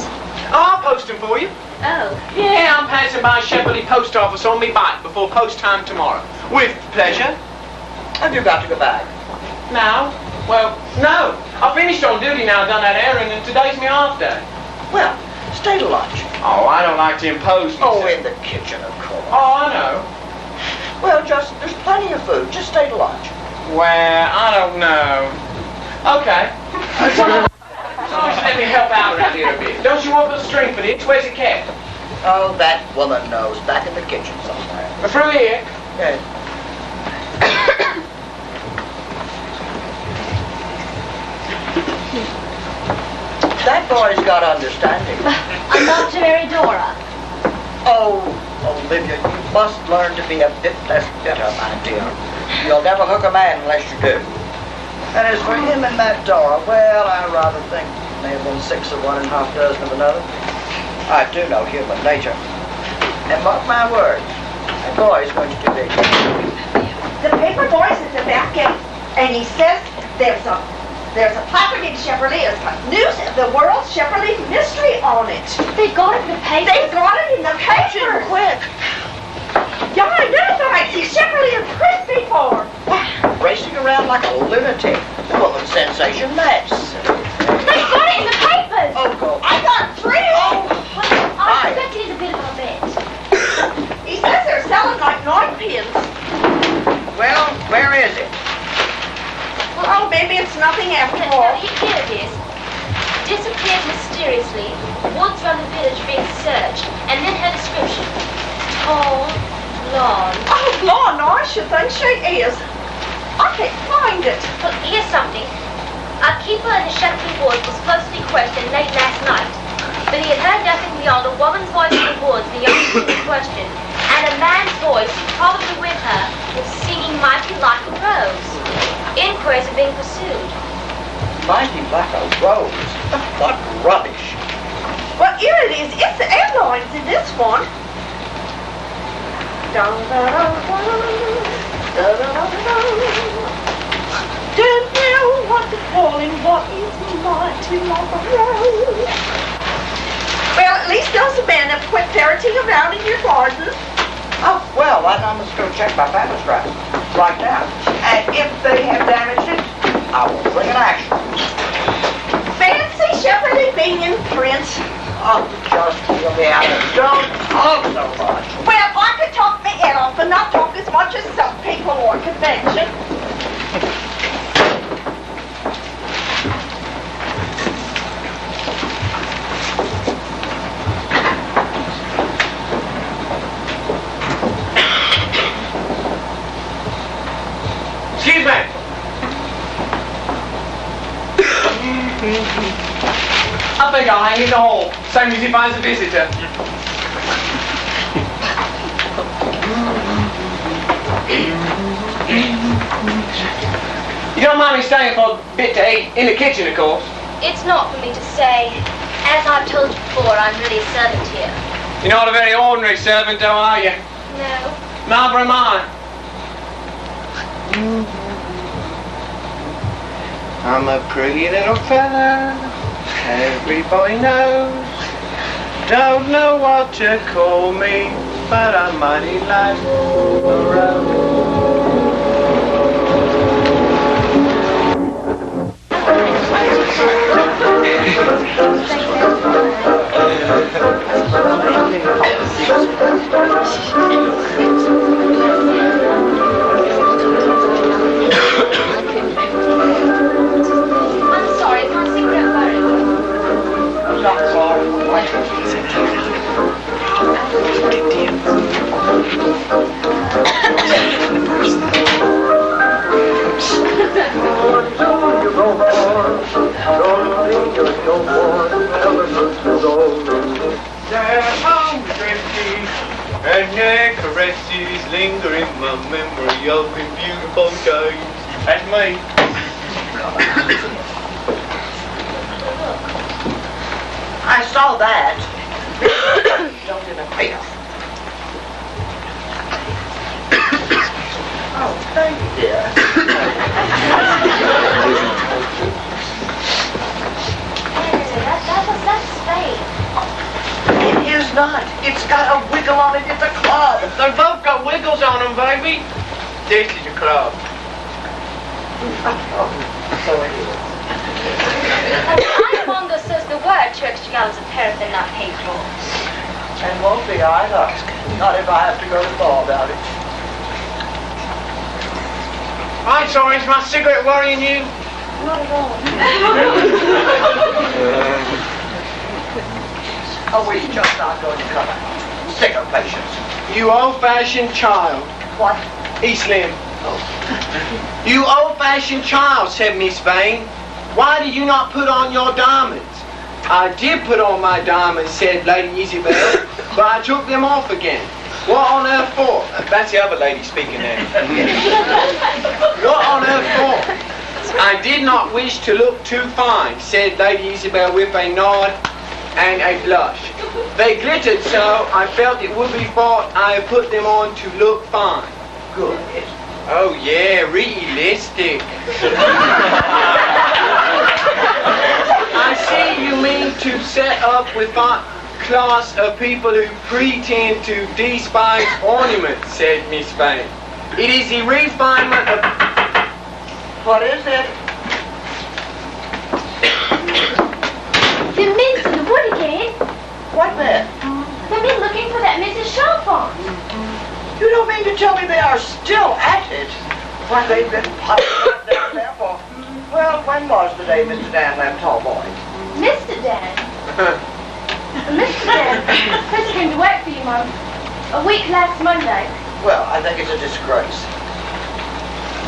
S8: Oh, I'll post them for you.
S2: Oh.
S8: Yeah, I'm passing by Shepley Post Office on me bike before post time tomorrow. With pleasure.
S3: Have you got to go back?
S8: Now? Well, no. I finished on duty now, done that errand, and today's my off day.
S3: Well, stay to lunch.
S8: Oh, I don't like to impose myself.
S3: Oh, in the kitchen, of course.
S8: Oh, I know.
S3: Well, there's plenty of food. Just stay to lunch.
S8: Well, I don't know. Okay. So let me help out around here a bit. Don't you want the string for this? Where's it kept?
S3: Oh, that woman knows. Back in the kitchen somewhere.
S8: Through here.
S3: Yeah. That boy's got understanding.
S2: I'm not to marry Dora.
S3: Oh, Olivia, you must learn to be a bit less bitter, my dear. You'll never hook a man unless you do. And as for him and that Dora, well, I rather think may have been 6 of one and half dozen of another. I do know human nature. And mark my words, that boy's going to do big.
S6: The paper boy's at the back gate, and he says there's a placard in Chevrolet. It's got news of the world's Chevrolet mystery on it.
S2: They got it in the paper.
S6: They got it in the paper.
S3: Quick.
S6: Yeah, I never had seen Chevrolet in print before.
S3: Racing around like a lunatic. The woman's sensation mess.
S2: They got it in the papers.
S3: Oh, go.
S6: I got 3.
S2: I expected it a bit of a bet.
S6: He says they're selling like 9 pins.
S3: Well, where is it?
S6: Oh, maybe it's nothing after all.
S2: Here it is. Disappeared mysteriously. Woods around the village being searched. And then her description. Tall, blonde.
S6: Oh, blonde, I should think she is. I can't find it.
S2: Well, here's something. Our keeper in the Shepley woods was closely questioned late last night. But he had heard nothing beyond a woman's voice in the woods, the young person in question, and a man's voice, probably with her, was singing Mighty Like a Rose. Inquiries are being pursued.
S3: Mighty like a rose. What rubbish.
S6: Well, here it is. It's the airlines in this one. Don't know what to call him, but he's mighty like a rose. Well, at least those men have quit ferreting around in your garden.
S3: Oh, well, I must go check my paper strap right now. And if they have damaged it, I will bring an action.
S6: Fancy Chevrolet being in print.
S3: Oh, just hear me out and don't talk so much.
S6: Well, I could talk my head off and not talk as much as some people or convention.
S8: Excuse me. I think I'll hang in the hall, same as if I was a visitor. You don't mind me staying for a bit to eat? In the kitchen, of course.
S2: It's not for me to say. As I've told you before, I'm really a servant here.
S8: You're not a very ordinary servant, though, are you?
S2: No.
S8: Neither am I. I'm a pretty little fella, everybody knows. Don't know what to call me, but I'm mighty like a rose.
S2: I'm sorry, I can't sing that very well.
S3: Not sorry. no one ever looked as old as me.
S8: Their home dresses and their caresses linger in my memory of the beautiful days. That's me.
S3: I saw that. Don't interfere. Oh, thank you, dear.
S2: That's Spain.
S3: It is not. It's got a wiggle on it. It's a club.
S8: They both got wiggles on them, baby. This is a club.
S3: Oh, so it is.
S2: Ironmonger says the word church together is a paraffin, not paintball.
S3: And won't be either. Not if I have to go to law about it.
S8: I'm sorry, is my cigarette worrying you?
S2: Not at all.
S3: Oh, we just not going to come out. Sick of patience.
S8: You old-fashioned child.
S3: What?
S8: Slim. You old-fashioned child, said Miss Vane. Why did you not put on your diamonds? I did put on my diamonds, said Lady Isabel, but I took them off again. What on earth for? That's the other lady speaking there. What on earth for? I did not wish to look too fine, said Lady Isabel with a nod and a blush. They glittered so I felt it would be thought I had put them on to look fine.
S3: Good.
S8: Oh yeah, realistic. I see you mean to set up with that class of people who pretend to despise ornaments, said Miss Vane. It is the refinement of...
S3: What is it?
S4: The men's in the wood again.
S3: What then?
S4: They've been looking for that Mrs. Chalfont.
S3: You don't mean to tell me they are still at it? Why, they've been popping up down there for... Well, when was the day Mr. Dan left Tallboy?
S4: Mr. Dan. Mr. Dan. Chris came to work for you, Mum. A week last Monday.
S3: Well, I think it's a disgrace.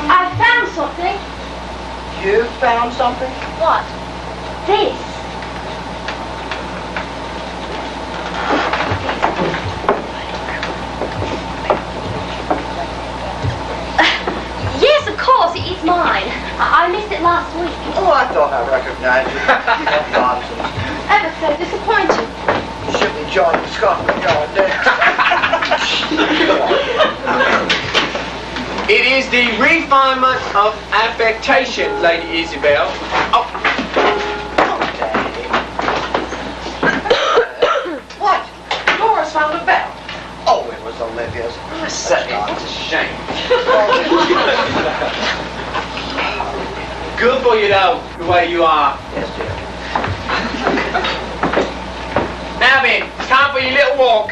S4: I found something.
S3: You found something?
S4: What? This. Yes, of course, it's mine. I missed it last week.
S3: Oh, I thought I recognized you. What nonsense.
S4: Ever so disappointed.
S3: You should be joining Scotland Yard then.
S8: It is the refinement of affectation, Lady Isabel. Oh.
S3: What? Doris found a bell. Oh, it was Olivia's.
S5: I say, it's a shame.
S8: Good for you, though, the way you are.
S3: Yes, dear.
S8: Now then, it's time for your little walk.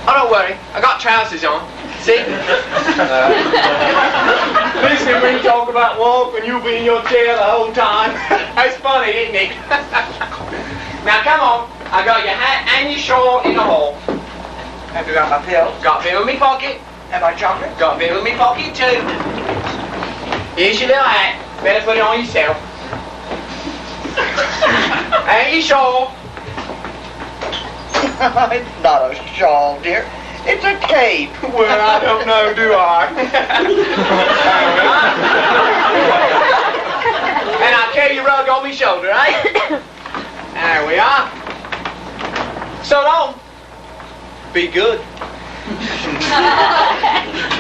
S8: Oh, don't worry, I got trousers on. See? Listen, when you talk about walk and you be in your chair the whole time. That's funny, isn't it? Now, come on. I got your hat and your shawl in the hall.
S3: Have you got my pills?
S8: Got a bit in my pocket.
S3: And my chocolate?
S8: Got a bit in my pocket, too. Here's your little hat. Better put it on yourself. And your shawl.
S3: It's not a shawl, dear. It's a cape.
S8: Well, I don't know, do I? And I'll carry your rug on my shoulder, eh? There we are. So long. Be good.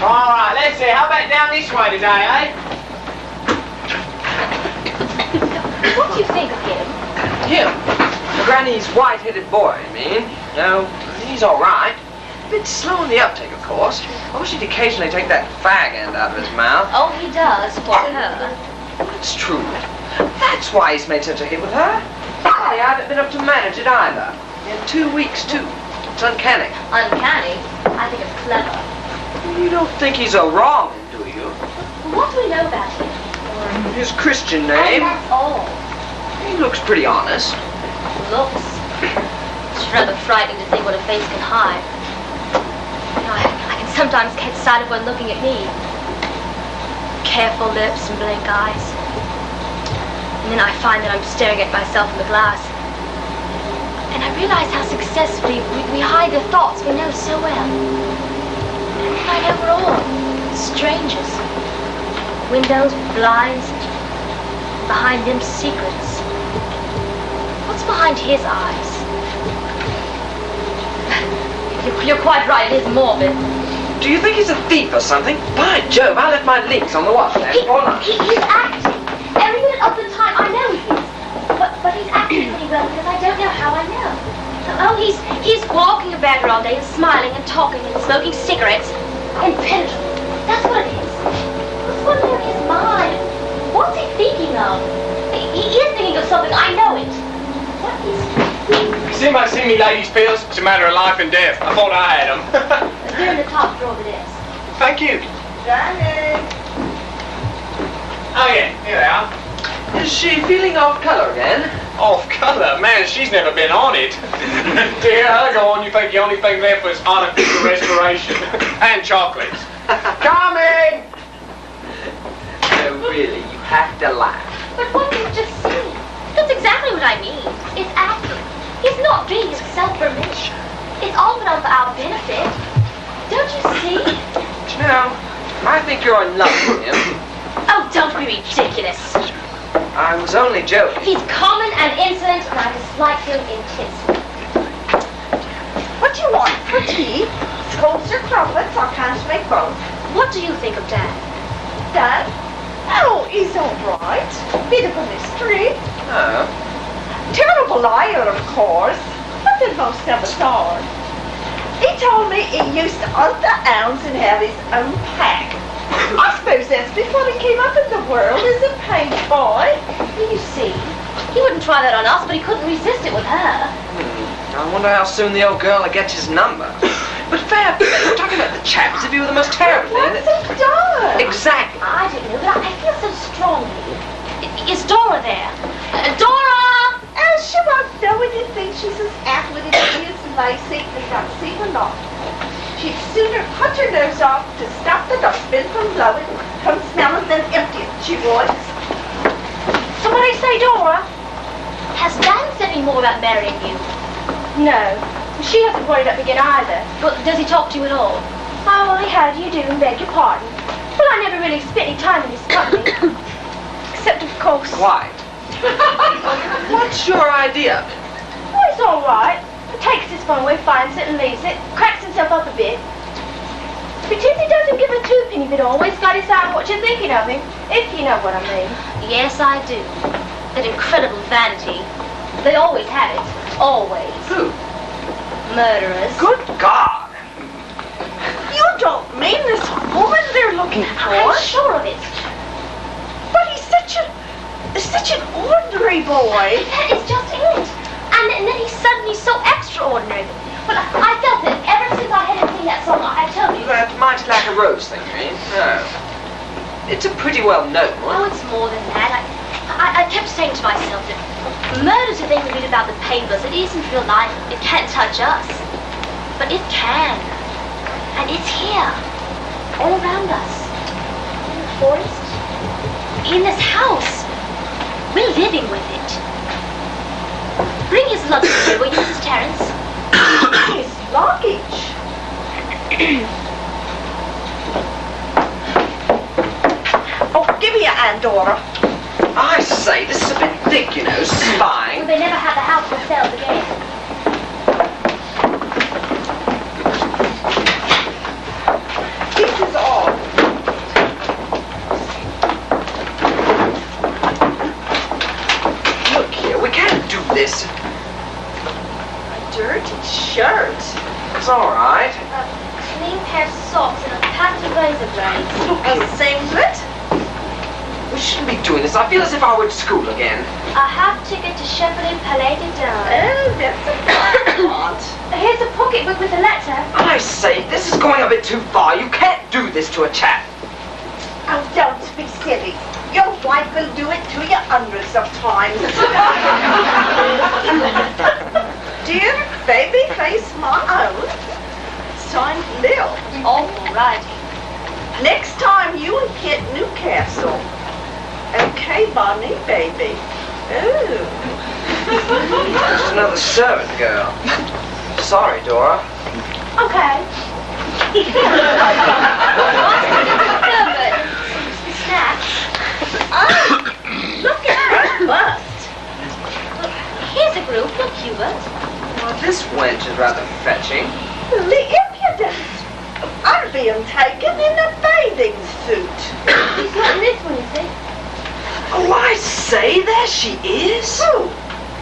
S8: All right, let's see. How about down this way today, eh?
S2: What do you think of him?
S5: Him? Granny's white-headed boy, I mean. No, he's all right. A bit slow in the uptake, of course. I wish he'd occasionally take that fag end out of his mouth.
S2: Oh, he does, for her.
S5: It's true. That's why he's made such a hit with her. I haven't been up to manage it either. In 2 weeks, too. It's uncanny.
S2: Uncanny. I think it's clever.
S5: You don't think he's a wrong, do you?
S2: What do we know about him?
S5: His Christian
S2: And
S5: name.
S2: that's all.
S5: He looks pretty honest.
S2: Looks. It's rather frightening to think what a face can hide. You know, I can sometimes catch sight of one looking at me. Careful lips and blank eyes. And then I find that I'm staring at myself in the glass. And I realize how successfully we hide the thoughts we know so well. And I know we're all strangers. Windows, blinds, behind them secrets. What's behind his eyes? You're quite right, it is morbid.
S5: Do you think he's a thief or something? By Jove, I left my links on the wash stand all night.
S2: He's acting. Every minute of the time, I know he is. But he's acting pretty well because I don't know how I know. Oh, he's walking about here all day and smiling and talking and smoking cigarettes. Impenetrable. That's what it is. What's going on in his mind? What's he thinking of? He is thinking of something, I know it. What is he thinking?
S8: Has anybody seen me ladies' pills? It's a matter of life and death. I thought I had them.
S2: They're in the top drawer of the desk.
S8: Thank you.
S6: Johnny.
S8: Oh, yeah, here they are.
S5: Is she feeling off color again?
S8: Off color? Man, she's never been on it. Dear, I go on, you think the only thing left was artificial respiration. And chocolates. Coming!
S5: No, really, you have to laugh.
S2: But what you've just seen, that's exactly what I mean. It's acting. He's not being himself for me. It's all put on for our benefit. Don't you see?
S5: No, I think you're in love with him.
S2: Oh, don't be ridiculous.
S5: I was only joking.
S2: He's common and insolent, and I dislike him intensely.
S6: What do you want for tea? Toast or crumpets? I can't make both.
S2: What do you think of Dad?
S6: Dad? Oh, he's all right. Bit of a mystery.
S5: Oh.
S6: Terrible liar, of course. But then most of us are. He told me he used to hunt the hounds and have his own pack. I suppose that's before he came up in the world as a page boy.
S2: You see, he wouldn't try that on us, but he couldn't resist it with her.
S5: I wonder how soon the old girl will get his number. But fair play, we're talking about the chap as if he were the most terrible thing
S6: What's
S5: that...
S6: he done?
S5: Exactly.
S2: I don't know, but I feel so strongly. Is Dora there? Dora!
S6: And she won't know anything. She's as affluent as she is lacy and not see her not. She'd sooner cut her nose off to stop the dustbin from blowing, from smelling, than empty it, she would.
S2: Somebody say Dora. Has Dan said any more about marrying you?
S4: No, she hasn't brought it up again either.
S2: But does he talk to you at all?
S4: Oh, only how do you do and beg your pardon. Well, I never really spent any time in his company. Except, of course...
S5: Quiet. What's your idea of it?
S4: Oh, he's all right. He takes his phone away, finds it and leaves it, cracks himself up a bit. Pretends he doesn't give a twopenny, but always got his eye on what you're thinking of him, if you know what I mean.
S2: Yes, I do. That incredible vanity. They always have it. Always.
S5: Who?
S2: Murderers.
S5: Good God!
S6: You don't mean this woman they're looking for?
S2: I'm sure of it.
S6: But he's such an ordinary boy.
S2: That is just it. And then he's suddenly so extraordinary. Well, I felt it ever since I had seen that song I told you.
S5: That mighty like a rose thing, you mean? No. It's a pretty well known one.
S2: Oh, it's more than that. I kept saying to myself that murder's a thing we read about the papers. It isn't real life. It can't touch us. But it can. And it's here. All around us. In the forest. In this house. We're living with it. Bring his luggage here, will you, Mrs. Terrence?
S6: His luggage. Oh, give me your hand, Dora.
S5: I say, this is a bit thick, you know,
S2: Will
S5: spying.
S2: they never have the house themselves again?
S6: This is all.
S5: Look here, we can't do this.
S6: A dirty shirt.
S5: It's all right.
S2: A clean pair of socks and a pack of razor blades.
S6: A singlet.
S5: We shouldn't be doing this. I feel as if I were at school again.
S2: A half ticket to Shepherd and Palais de Dun.
S6: Oh, that's a lot.
S4: Here's a pocketbook with a letter.
S5: I say, this is going a bit too far. You can't do this to a chap.
S6: Oh, don't be silly. Your wife will do it to you hundreds of times. Dear baby face my own. Signed Lil.
S2: All righty.
S6: Next time you hit Newcastle. Okay, Bonnie, baby. Ooh.
S5: Just another servant girl. Sorry, Dora.
S4: Okay. Snacks.
S6: Oh, look at her bust.
S2: Here's a group. Look, Hubert.
S5: Well, this wench is rather fetching.
S6: The impudence. I'm being taken in a bathing suit.
S4: He's not in this one, is he?
S5: Oh, I say, there she is.
S6: Who?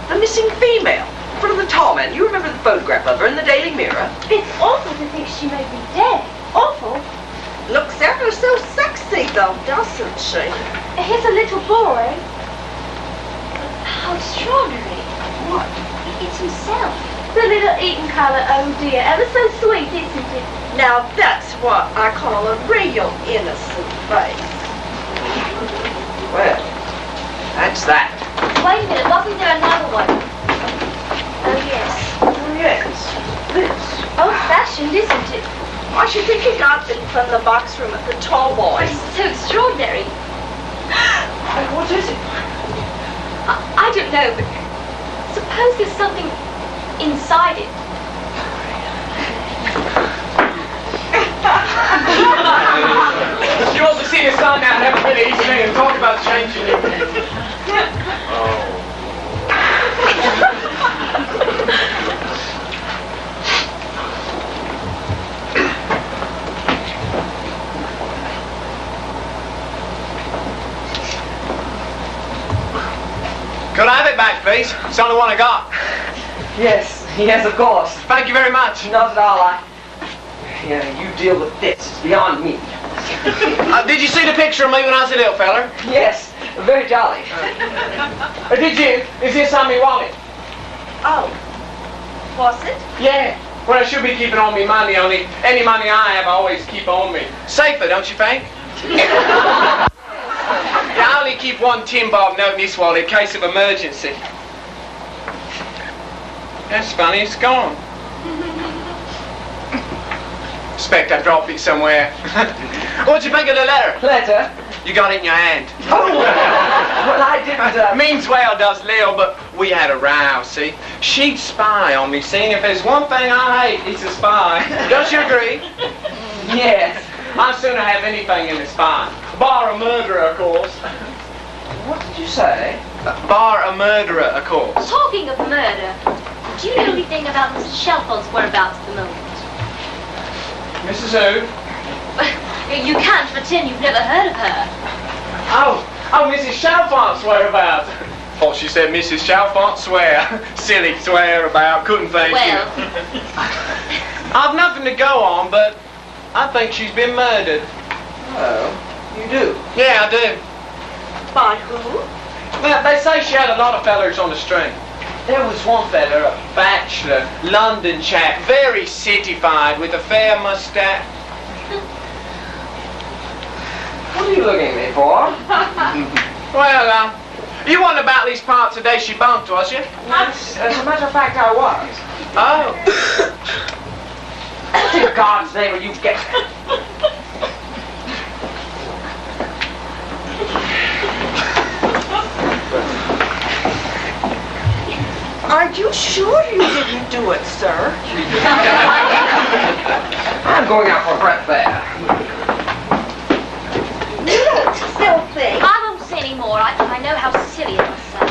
S5: The missing female. In front of the tall man. You remember the photograph of her in the Daily Mirror?
S4: It's awful to think she may be dead. Awful.
S6: Looks ever so sexy, though, doesn't she?
S4: Here's a little boy.
S2: How extraordinary.
S5: What?
S2: It's himself.
S4: The little Eton colour, oh dear. Ever so sweet, isn't it?
S6: Now that's what I call a real innocent face.
S5: Well, that's that.
S2: Wait a minute, wasn't there another one? Oh, yes.
S6: Yes, this.
S4: Old-fashioned, isn't it?
S6: I should think he got it from the box room at the Tall Boys.
S2: It's so extraordinary.
S6: What is it?
S2: I don't know, but suppose there's something inside it.
S8: She wants to see her son now and have a bit of evening and talk about changing it. Could I have it back, please? It's the only one I got.
S5: Yes, of course.
S8: Thank you very much.
S5: Not at all. Yeah, you deal with this. It's beyond me.
S8: Did you see the picture of me when I was a little feller?
S5: Yes, very jolly.
S8: Did you? Is this on me wallet?
S6: Oh, was it?
S8: Yeah. Well, I should be keeping on me money. Only any money I have, I always keep on me. Safer, don't you think? Yeah, I only keep one tin bob note in this wallet in case of emergency. That's funny, it's gone. Expect I dropped it somewhere. What'd you think of the letter?
S5: Letter?
S8: You got it in your hand.
S5: Oh, well, I didn't,
S8: Means well, does Lil, but we had a row, see? She'd spy on me, see? If there's one thing I hate, it's a spy. Don't you agree?
S5: Yes.
S8: I'd sooner have anything in a spy. Bar a murderer, of course.
S5: What did you say?
S8: Bar a murderer, of course.
S2: Talking of murder, do you know anything about Mrs. Shelford's whereabouts at the moment?
S8: Mrs. Who?
S2: You can't pretend you've never heard of her.
S8: Oh, Mrs. Chalfont's whereabouts. Thought she said Mrs. Chalfont swear. Silly swear about, couldn't think.
S2: Well.
S8: I've nothing to go on, but I think she's been murdered.
S5: Oh, you do?
S8: Yeah, I do.
S6: By who?
S8: Well, they say she had a lot of fellers on the string. There was one feller, a bachelor, London chap, very cityfied, with a fair mustache.
S5: What are you looking at me for?
S8: Well, you wasn't about these parts the day she bumped, was you?
S5: As a matter of fact, I was.
S8: Oh.
S5: What in God's name are you getting?
S6: Are you sure you didn't do it, sir?
S5: I'm going out for breath there.
S6: You don't still think.
S2: I won't say any more. I know how silly it must sound.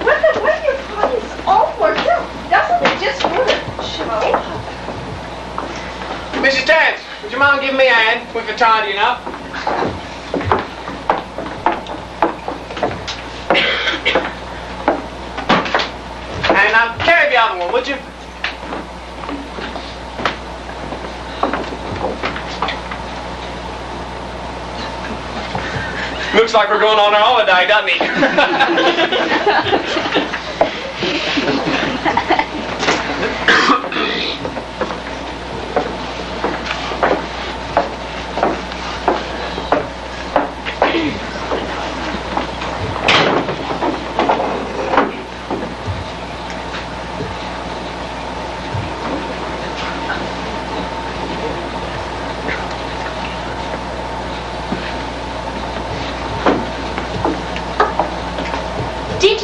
S6: Well, the way your fun is all worked out, doesn't it just sort of show?
S8: Mrs. Dance, would you mind giving me a hand with the tidying up? And carry the other one, would you? Looks like we're going on our holiday, doesn't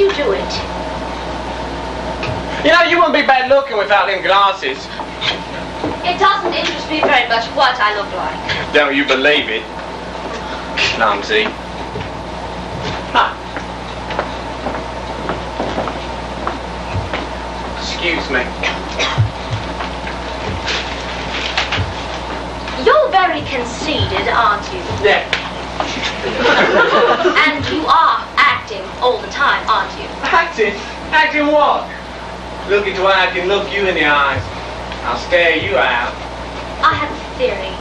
S4: you do it?
S8: You know, you wouldn't be bad looking without them glasses.
S4: It doesn't interest me very much what I look like.
S8: Don't you believe it? Clumsy. Ah. Excuse me.
S4: You're very conceited, aren't you?
S8: Yeah.
S4: And you are acting all the time, aren't you?
S8: Acting? Acting what? Looking to I can look you in the eyes. I'll stare you out.
S4: I have a theory.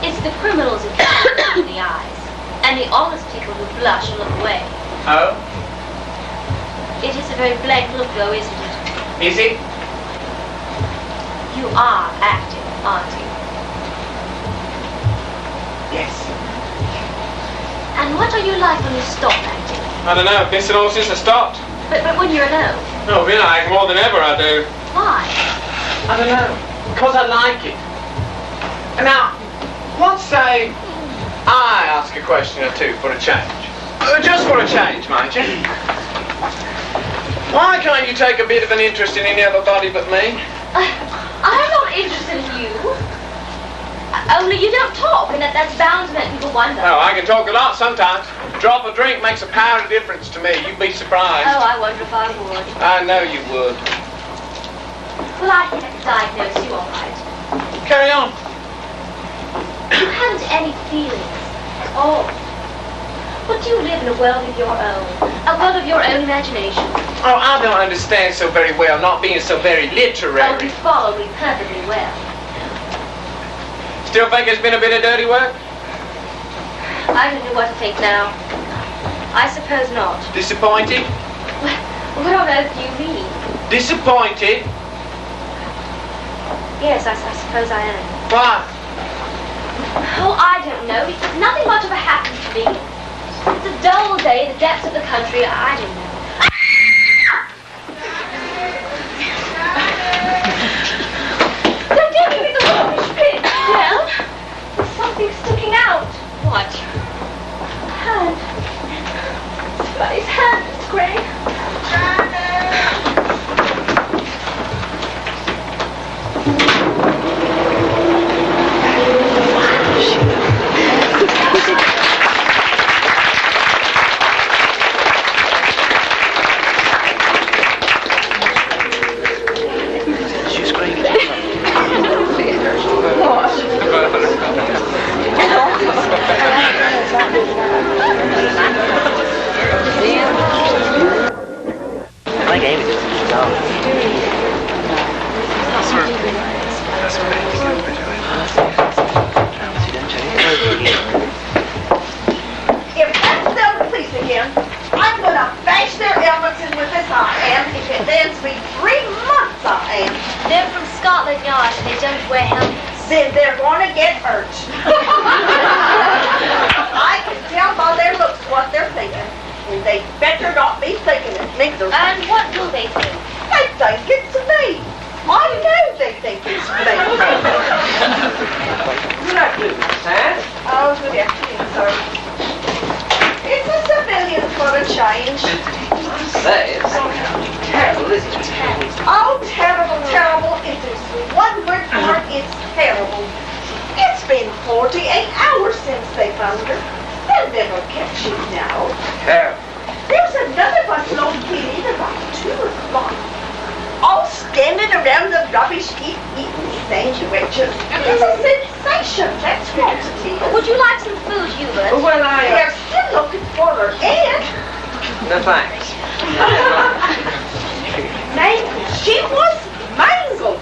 S4: It's the criminals who can't look in the eyes, and the honest people who blush and look away.
S8: Oh?
S4: It is a very blank look, though, isn't it?
S8: Is it?
S4: You are acting, aren't you?
S8: Yes.
S4: And what are you like when you stop acting?
S8: I don't know. Been so long since I stopped.
S4: But when you're alone,
S8: No, really, I act more than ever I do.
S4: why?
S8: I don't know. Because I like it. And now, let's say I ask a question or two for a change. Just for a change, mind you. Why can't you take a bit of an interest in any other body but me?
S4: I'm not interested in you. Only you don't talk, and that's bound to make people wonder.
S8: Oh, I can talk a lot sometimes. Drop of drink makes a pound of difference to me. You'd be surprised.
S4: Oh, I wonder if I would.
S8: I know you would.
S4: Well, I can't diagnose you all right.
S8: Carry on.
S4: You haven't any feelings at all. But you live in a world of your own. A world of your own imagination.
S8: Oh, I don't understand so very well, not being so very
S4: Oh,
S8: literary.
S4: you follow me perfectly well.
S8: Still think it's been a bit of dirty work?
S4: I don't know what to think now. I suppose not.
S8: Disappointed?
S4: What on earth do you mean?
S8: Disappointed?
S4: Yes, I suppose I am.
S8: Why?
S4: Oh, I don't know. Nothing much ever happens to me. It's a dull day, the depths of the country. I don't know. Don't give me the rubbish bin. Well, there's something sticking out. What? Hand. Somebody's hand, Miss Gray.
S6: If that's them police again, I'm gonna bash their helmets in with this I am. If it lands me 3 months, I am.
S4: They're from Scotland Yard and they don't wear helmets.
S6: Then they're gonna get hurt. I can tell by their looks what they're thinking. And they better not be thinking it neither.
S4: And what do they think?
S6: They think it's me. I know they think it's me.
S5: Good afternoon, Miss Anne.
S6: Oh, good afternoon, sir. It's a civilian for a change.
S5: Say, it's terrible, isn't it?
S6: Oh, terrible, terrible. It is one word for it, it's terrible. It's been 48 hours since they found her. They'll never catch you now.
S5: Terrible.
S6: There's another busload came in about 2 o'clock. All standing around the rubbish heap eating sandwiches. It's a sensation, that's what it is.
S4: Would you like some food, Hubert?
S5: Well,
S6: They're still looking for her, and
S5: No, thanks.
S6: mangled. She was mangled.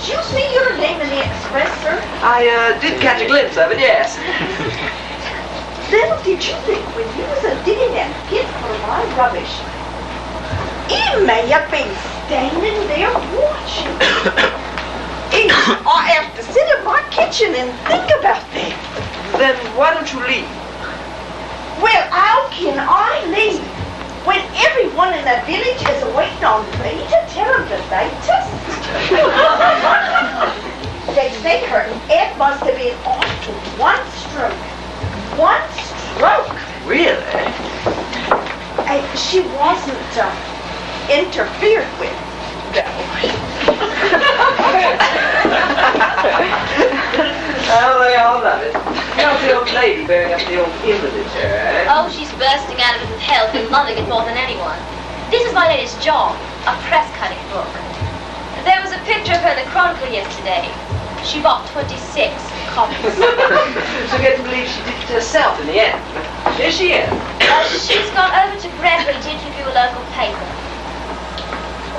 S6: Did you see your name in the express, sir?
S5: I did catch a glimpse of it, yes.
S6: Little did you think when you was digging that pit for my rubbish, he may have been standing there watching. I have to sit in my kitchen and think about that.
S5: Then why don't you leave?
S6: Well, how can I leave when everyone in the village is waiting on me to tell them the latest? They say her head must have been off to one stroke. One stroke.
S5: Really?
S6: She wasn't interfered with.
S5: Oh, they all love it. How's the old lady bearing up the old invalid chair, eh?
S2: Oh, she's bursting out of it with health and loving it more than anyone. This is my latest job, a press cutting book. There was a picture of her in the Chronicle yesterday. She bought 26 copies.
S5: So get to believe she did it herself in the end. Is she in?
S2: She's gone over to Gregory to interview a local paper.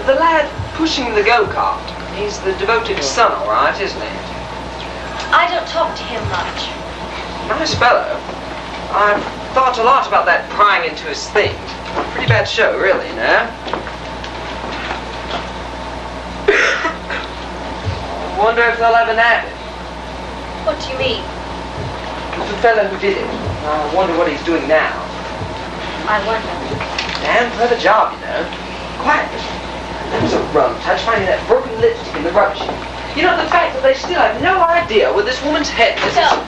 S5: The lad pushing the go-kart. He's the devoted son, all right, isn't he?
S2: I don't talk to him much.
S5: Nice fellow. I've thought a lot about that prying into his things. Pretty bad show, really, no? Wonder if they'll ever nab him.
S2: What do you mean?
S5: The fellow who did it. I wonder what he's doing now.
S2: I wonder.
S5: Damn clever job, you know. Quiet. That was a rum touch, finding that broken lipstick in the rubbish. You know, the fact that they still have no idea where this woman's head is.
S2: Don't.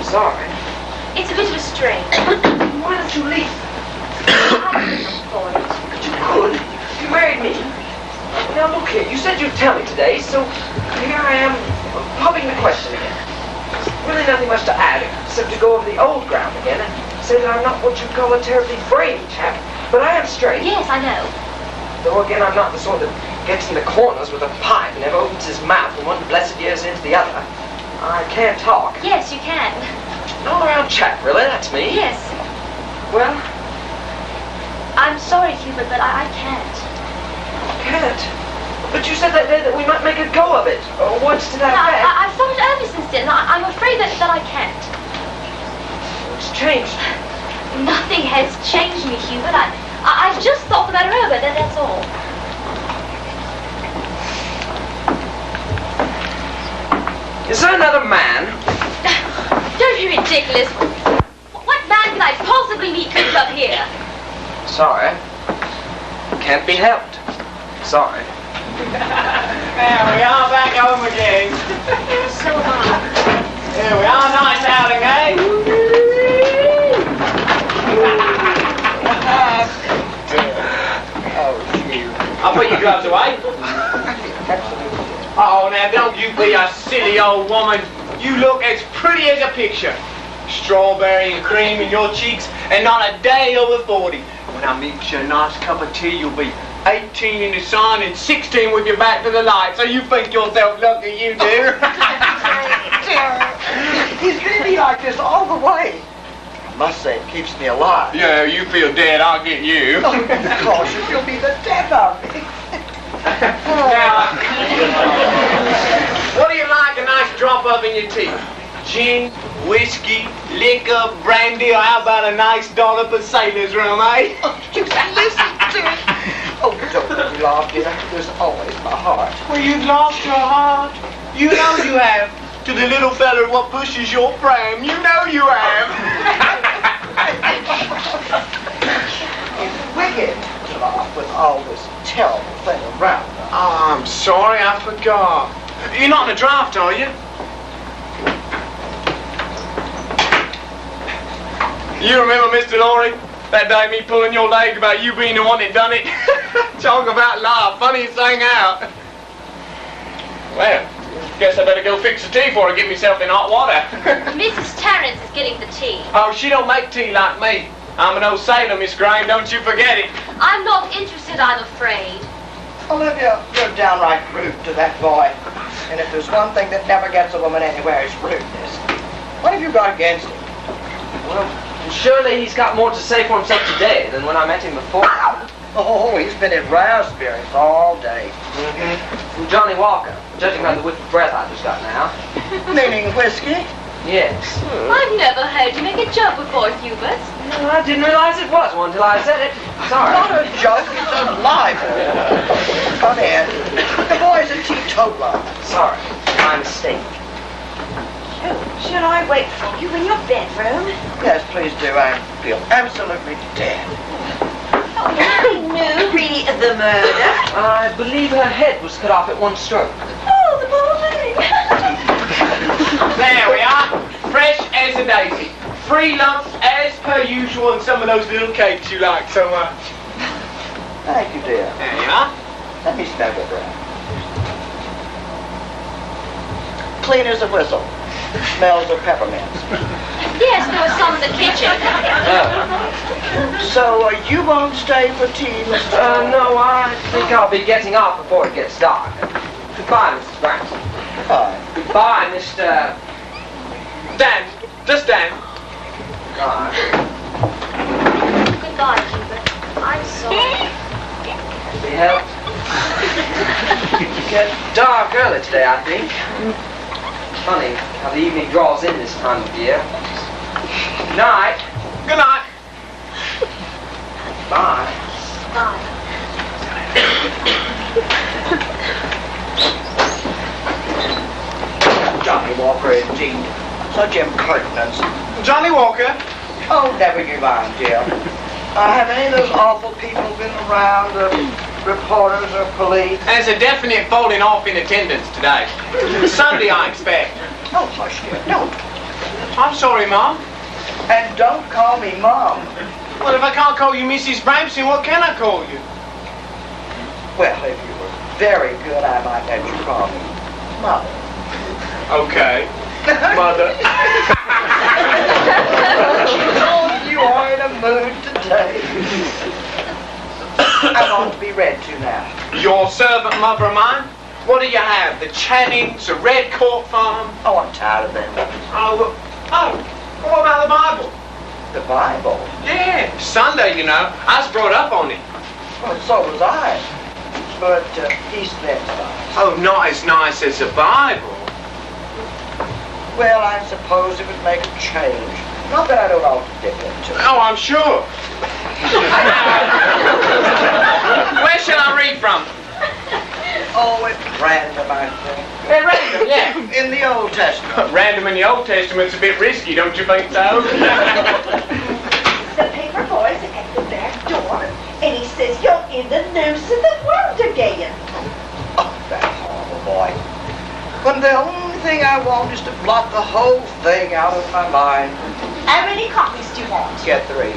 S5: Sorry.
S2: It's a bit of a strain.
S5: Why don't you leave?
S2: I couldn't afford it.
S5: But you could. You married me. Now look here, you said you'd tell me today, so here I am, popping the question again. Really nothing much to add, except to go over the old ground again and say that I'm not what you'd call a terribly brainy chap, but I am straight.
S2: Yes, I know.
S5: Though again, I'm not the sort that gets in the corners with a pipe and never opens his mouth from one blessed years into the other. I can't talk.
S2: Yes, you can.
S5: An all-around chap, really, that's me.
S2: Yes.
S5: Well,
S2: I'm sorry, Hubert, but I can't.
S5: can't. But you said that day that we might make a go of it. Or once to that effect.
S2: I've thought it over since then. I'm afraid that I can't.
S5: It's changed.
S2: Nothing has changed me, Hubert. I've just thought the matter over, that's all.
S5: Is there another man?
S2: Don't be ridiculous. What man can I possibly meet cooped up here?
S5: Sorry. Can't be helped. Sorry.
S8: There we are, back home again.
S2: So am I.
S8: Here we are, nice outing, eh? I'll put your gloves away. Oh, now don't you be a silly old woman. You look as pretty as a picture. Strawberry and cream in your cheeks and not a day over 40. When I mix you a nice cup of tea, you'll be 18 in the sun and 16 with your back to the light. So you think yourself lucky, you do.
S3: He's going to be like this all the way. I must say, it keeps me alive.
S8: Yeah, you feel dead, I'll get you.
S3: Oh, cautious, you'll be the death of me.
S8: Now, what do you like a nice drop of in your tea? Gin, whiskey, liquor, brandy, or how about a nice dollop of sailor's rum, eh?
S3: Oh, you listen to it. Oh, don't let me laugh, dear. There's always my heart.
S8: Well, you've lost your heart. You know you have. To the little fella what pushes your pram, you know you have.
S3: It's wicked to laugh with all this terrible thing around.
S8: Oh, I'm sorry, I forgot. You're not in a draft, are you? You remember, Mr. Laurie, that day me pulling your leg about you being the one that done it? Talk about laugh, funniest thing out. Well, guess I better go fix the tea before I get myself in hot water.
S2: Mrs. Terrence is getting the tea.
S8: Oh, she don't make tea like me. I'm an old sailor, Miss Graham, don't you forget it.
S2: I'm not interested, I'm afraid.
S3: Olivia, you're downright rude to that boy. And if there's one thing that never gets a woman anywhere, it's rudeness. What have you got against him?
S5: Well, surely he's got more to say for himself today than when I met him before.
S3: Oh, he's been in raspberries all day.
S5: From Johnny Walker, judging by the whiff of breath I just got now.
S3: Meaning whiskey?
S5: Yes.
S2: I've never heard you make a joke before, Hubert.
S5: No, I didn't realize it was one until I said it. Sorry.
S3: Not a joke, it's a libel. Come in. The boy's a teetotaler.
S5: Sorry. My mistake.
S6: Should I wait for you in your bedroom?
S3: Yes, please do. I feel absolutely dead.
S6: Oh, I knew really the murder.
S5: I believe her head was cut off at one stroke.
S6: Oh, the poor thing.
S8: There we are, fresh as a daisy. 3 lumps as per usual, and some of those little cakes you like so much.
S3: Thank you, dear.
S8: There you are.
S3: Let me smell it around. Clean as a whistle. Smells of peppermints.
S2: Yes, there was some in the kitchen.
S3: So, you won't stay for tea, Mr.
S5: No, I think I'll be getting off before it gets dark. Goodbye, Mrs. Branson.
S3: Fine.
S5: Goodbye, Mr.
S8: Dan. Just Dan.
S5: Goodbye.
S2: Goodbye, Hubert. I'm sorry.
S5: Be helped. Get dark early today, I think. Funny how the evening draws in this time of year. Good night.
S8: Good night.
S5: Bye.
S2: Bye.
S3: Johnny Walker, indeed. Such impertinence.
S8: Johnny Walker.
S3: Oh, never you mind, Jim. Have any of those awful people been around, reporters or police?
S8: There's a definite falling off in attendance today. Sunday, I expect.
S3: Oh, hush, dear, don't.
S8: I'm sorry, Mom.
S3: And don't call me Mom.
S8: Well, if I can't call you Mrs. Bramson, what can I call you?
S3: Well, if you were very good, I might let you call me Mother.
S8: Okay. Mother.
S3: Oh, you are in a mood today. I want to be read to now.
S8: Your servant mother of mine? What do you have? The Channings, the Red Court Farm?
S3: Oh, I'm tired of them.
S8: What about the Bible?
S3: The Bible?
S8: Yeah, Sunday, you know. I was brought up on it.
S3: Well, so was I. But East Lent's nice.
S8: Oh, not as nice as the Bible.
S3: Well, I suppose it would make a change. Not that I don't often dip into it.
S8: Oh, I'm sure. Where shall I read from?
S3: Oh, it's random, I think.
S8: Yeah, random, yeah.
S3: In the Old Testament.
S8: Random in the Old Testament's a bit risky, don't you think so?
S6: The paper boy's at the back door, and he says you're in the news of the world again.
S3: Oh, that horrible boy. When the only thing I want is to blot the whole thing out of my mind.
S6: How many copies do you want?
S3: Get 3.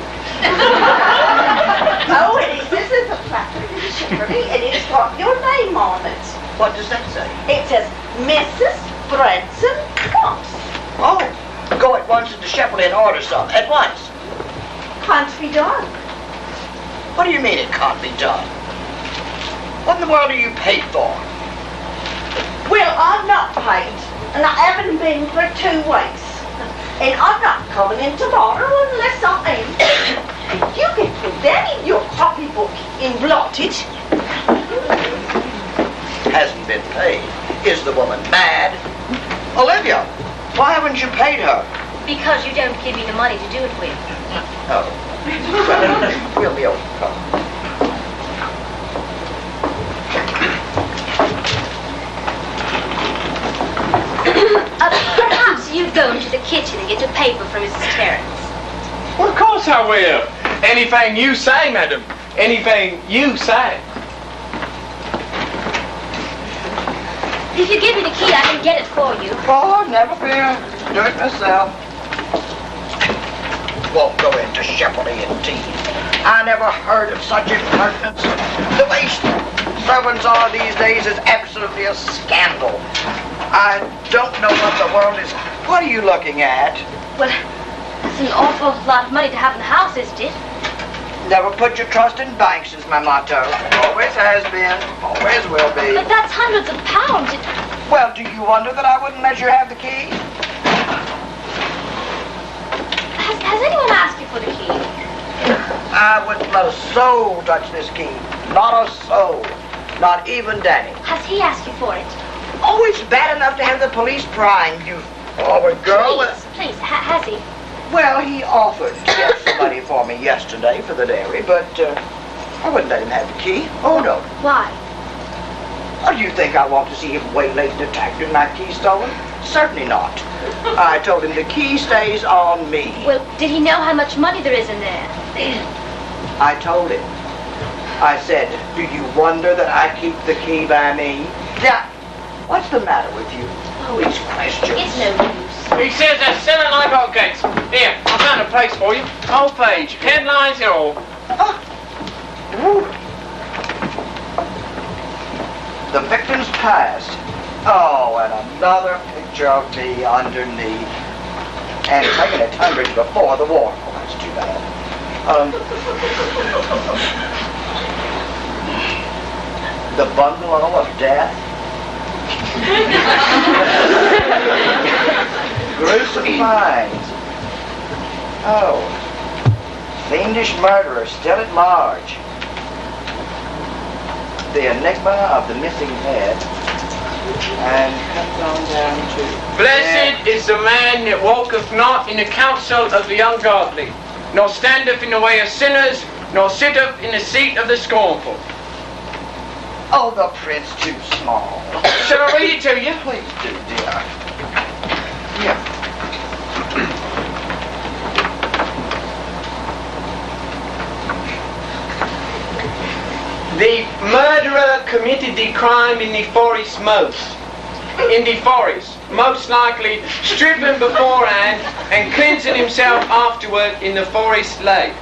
S6: Oh, and he says there's a placard in Chicory, and it's got your name on it.
S3: What does that say?
S6: It says Mrs. Branson Cox.
S3: Oh, go at once into Shepherd and order some. At once.
S6: Can't be done.
S3: What do you mean it can't be done? What in the world are you paid for?
S6: Well, I'm not paid, and I haven't been for 2 weeks. And I'm not coming in tomorrow unless I am. You can put that in your copybook and blot it.
S3: Hasn't been paid. Is the woman mad? Olivia, why haven't you paid her?
S2: Because you don't give me the money to do it with.
S3: Oh. Well, we'll be able to come.
S2: Perhaps you'd go into the kitchen and get a paper from Mrs. Terrence.
S8: Well, of course I will. Anything you say, madam. Anything you say.
S2: If you give me the key, I can get it for you.
S3: Oh, never fear. Do it myself. Won't go into Shepherdly indeed. I never heard of such impertinence. The way servants are these days is absolutely a scandal. I don't know what the world is. What are you looking at?
S2: Well, that's an awful lot of money to have in the house, isn't it?
S3: Never put your trust in banks is my motto. Always has been, always will be.
S2: But that's hundreds of pounds.
S3: Well, do you wonder that I wouldn't let you have the key?
S2: Has anyone asked you for the key?
S3: I wouldn't let a soul touch this key. Not a soul. Not even Danny.
S2: Has he asked you for it?
S3: Oh, it's bad enough to have the police prying, you forward girl.
S2: Please, has he?
S3: Well, he offered to get some money for me yesterday for the dairy, but I wouldn't let him have the key. Oh, no.
S2: Why?
S3: Oh, do you think I want to see him waylaid and attacked and my key stolen? Certainly not. I told him the key stays on me.
S2: Well, did he know how much money there is in there?
S3: I told him. I said, do you wonder that I keep the key by me? Now, what's the matter with you? These questions.
S2: It's no use.
S8: He says they're selling like hotcakes. Here, I found a place for you. Whole page, headlines and all.
S3: The victim's past. Oh, and another picture of me underneath. And taking a Tunbridge before the war. Oh, that's too bad. The bungalow of death. Gruesome finds. Oh. Fiendish murderer still at large. The enigma of the missing head. And comes on down to...
S8: Blessed is the man that walketh not in the counsel of the ungodly, nor standeth in the way of sinners, nor sitteth in the seat of the scornful.
S3: Oh, the print's too small.
S8: Shall I read it to you?
S3: Please do, dear. Yeah.
S8: The murderer committed the crime in the forest most likely stripping beforehand and cleansing himself afterward in the forest lake.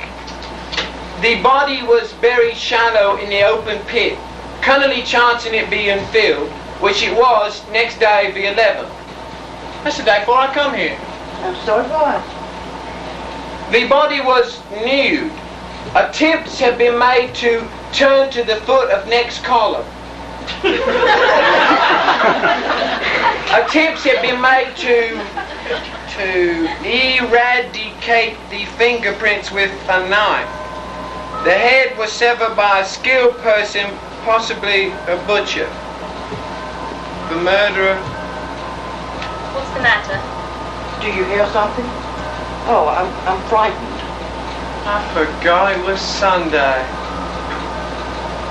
S8: The body was buried shallow in the open pit, cunningly chancing it being filled, which it was next day the 11th. That's the day before I come here.
S3: I'm so glad.
S8: The body was nude. Attempts have been made to turn to the foot of next column. Attempts have been made to eradicate the fingerprints with a knife. The head was severed by a skilled person, possibly a butcher. The murderer...
S2: What's the matter?
S3: Do you hear something? Oh, I'm frightened.
S8: I forgot it was Sunday.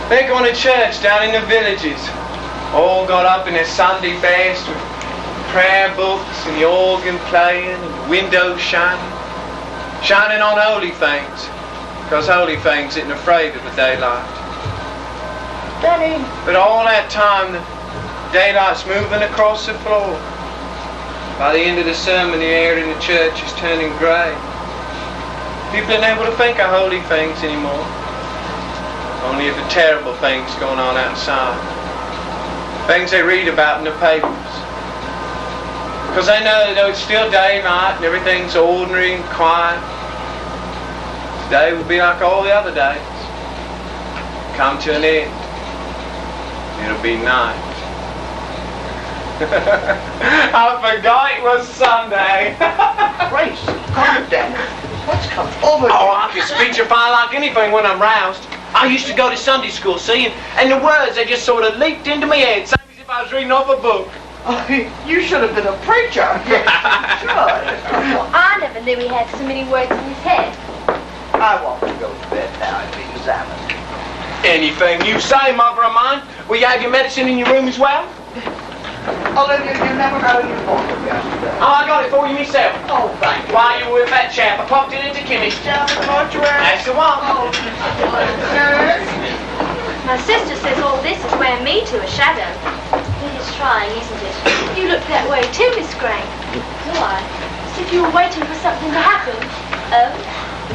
S8: They're going to church down in the villages. All got up in their Sunday best with prayer books and the organ playing and the windows shining. Shining on holy things. Because holy things isn't afraid of the daylight.
S3: Danny!
S8: But all that time the daylight's moving across the floor. By the end of the sermon, the air in the church is turning grey. People aren't able to think of holy things anymore. Only of the terrible things going on outside. Things they read about in the papers. Because they know that it's still daylight and everything's ordinary and quiet. Today will be like all the other days. Come to an end. It'll be night. I forgot it was Sunday.
S3: Grace, calm down. What's come over you?
S8: Oh, I can speechify like anything when I'm roused. I used to go to Sunday school, see, and the words, they just sort of leaped into my head, same as if I was reading off a book.
S3: Oh, you should have been a preacher. Yes, you should.
S2: Well, I never knew he had so many words in his head.
S3: I want to go to bed now and be examined.
S8: Anything you say, mother of mine. Will you have your medicine in your room as well?
S3: Olivia, you never got a new photograph yesterday.
S8: Oh, I got it for you myself.
S3: Oh, thank you.
S8: While you were with that chap, I popped it into Kimmy's.
S3: Down the mortuary.
S8: That's the one.
S3: Oh,
S2: My sister says all this is wearing me to a shadow. It is trying, isn't it? You look that way too, Miss Gray. Do I? As if you were waiting for something to happen. Oh?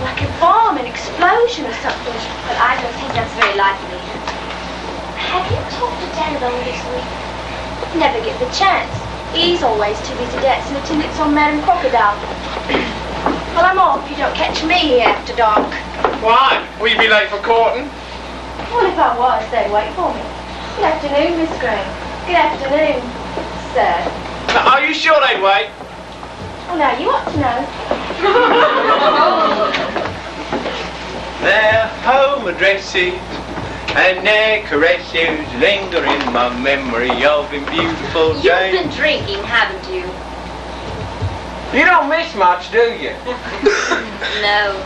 S2: Like a bomb, an explosion or something. But I don't think that's very likely. Have you talked to Dad all this week? Never get the chance. He's always too busy dancing the tinnets on Madame Crocodile. Well, I'm off. You don't catch me here after dark.
S8: Why? Will you be late for courting?
S2: Well, if I was, they'd wait for me. Good afternoon, Miss Gray. Good afternoon, sir.
S8: Now, are you sure they'd wait?
S2: Oh, now you ought to know.
S8: Their home addresses and their caresses linger in my memory of a beautiful day.
S2: You've been drinking, haven't you?
S8: You don't miss much, do you?
S2: No.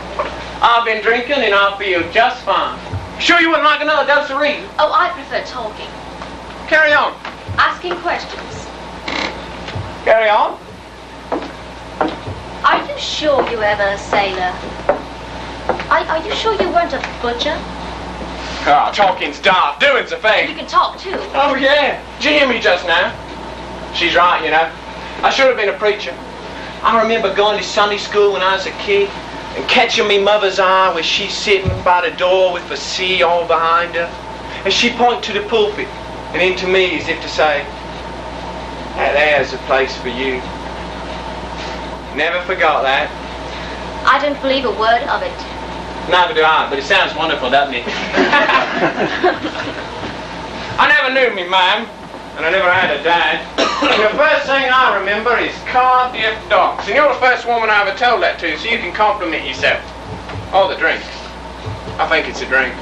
S8: I've been drinking and I feel just fine. Sure you wouldn't like another dose of reading?
S2: Oh, I prefer talking.
S8: Carry on.
S2: Asking questions.
S8: Carry on.
S2: Are you sure you were ever a sailor? Are you sure you weren't a butcher?
S8: Ah, talking's daft, doing's a
S2: You
S8: thing.
S2: can talk, too.
S8: Oh, yeah. Did you hear me just now? She's right, you know. I should have been a preacher. I remember going to Sunday school when I was a kid and catching me mother's eye where she's sitting by the door with the sea all behind her. And she point to the pulpit and into me as if to say, "That there's a place for you." Never forgot that.
S2: I don't believe a word of it.
S8: Neither do I, but it sounds wonderful, doesn't it? I never knew me ma'am, and I never had a dad. And the first thing I remember is Cardiff Docks. And you're the first woman I ever told that to, so you can compliment yourself. Oh, the drink. I think it's a drink.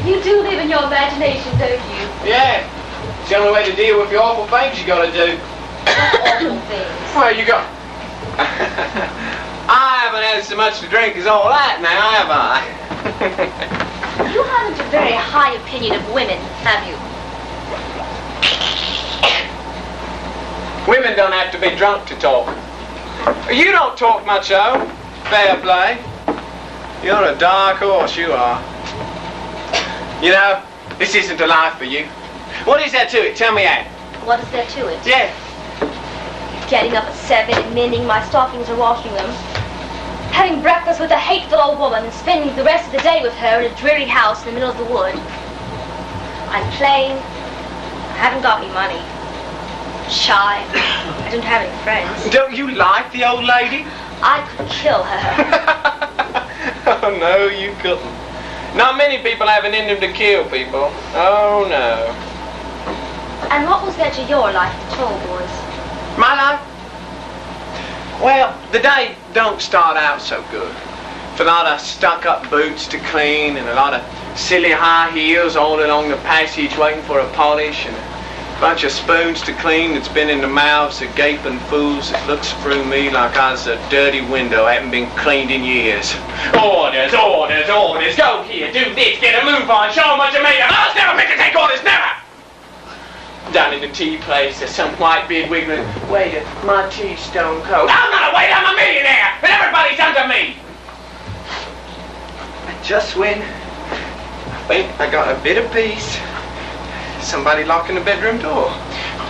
S4: You do live in your imagination, don't you?
S8: Yeah. It's the only way to deal with the awful things you gotta do.
S2: Awful things.
S8: Well, you got... I haven't had so much to drink as all that now, have I?
S2: You haven't a very high opinion of women, have you?
S8: Women don't have to be drunk to talk. You don't talk much, though. Fair play. You're a dark horse, you are. You know, this isn't a life for you. What is there to it? Tell me that.
S2: What is there to it?
S8: Yeah.
S2: Getting up at 7 and mending my stockings or washing them. Having breakfast with a hateful old woman and spending the rest of the day with her in a dreary house in the middle of the wood. I'm plain. I haven't got any money. Shy. I don't have any friends.
S8: Don't you like the old lady?
S2: I could kill her.
S8: Oh, no, you couldn't. Not many people have it in them to kill people. Oh, no.
S2: And what was there to your life at all, boys?
S8: My life? Well, the day don't start out so good. With a lot of stuck-up boots to clean and a lot of silly high heels all along the passage waiting for a polish and a bunch of spoons to clean that's been in the mouths of gaping fools that looks through me like I was a dirty window, hadn't been cleaned in years. Orders, orders, orders. Go here, do this, get a move on, show 'em what you made of. I was never meant to take orders, never! Down in the tea place, there's some white beard wiggling. Waiter, my tea's stone cold. I'm not a waiter, I'm a millionaire, and everybody's under me. And just when I think I got a bit of peace, somebody locking the bedroom door.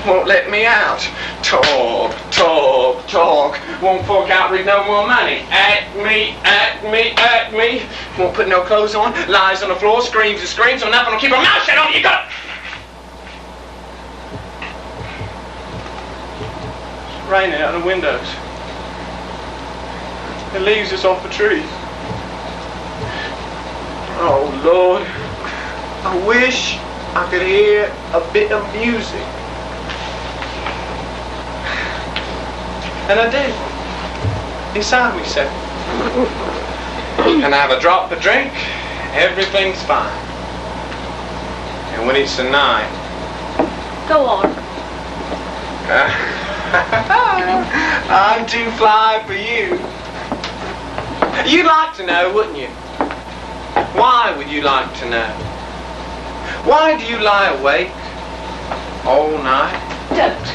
S8: Won't let me out. Talk, talk, talk. Won't fork out with no more money. At me, at me, at me. Won't put no clothes on. Lies on the floor, screams and screams, so nothing will keep her mouth shut on. You got raining out the windows. The leaves is off the trees. Oh, Lord. I wish I could hear a bit of music. And I did. Inside me, sir. And I have a drop of drink, everything's fine. And when it's the night...
S2: Go on.
S8: I'm too fly for you. You'd like to know, wouldn't you? Why would you like to know? Why do you lie awake all night?
S2: Don't.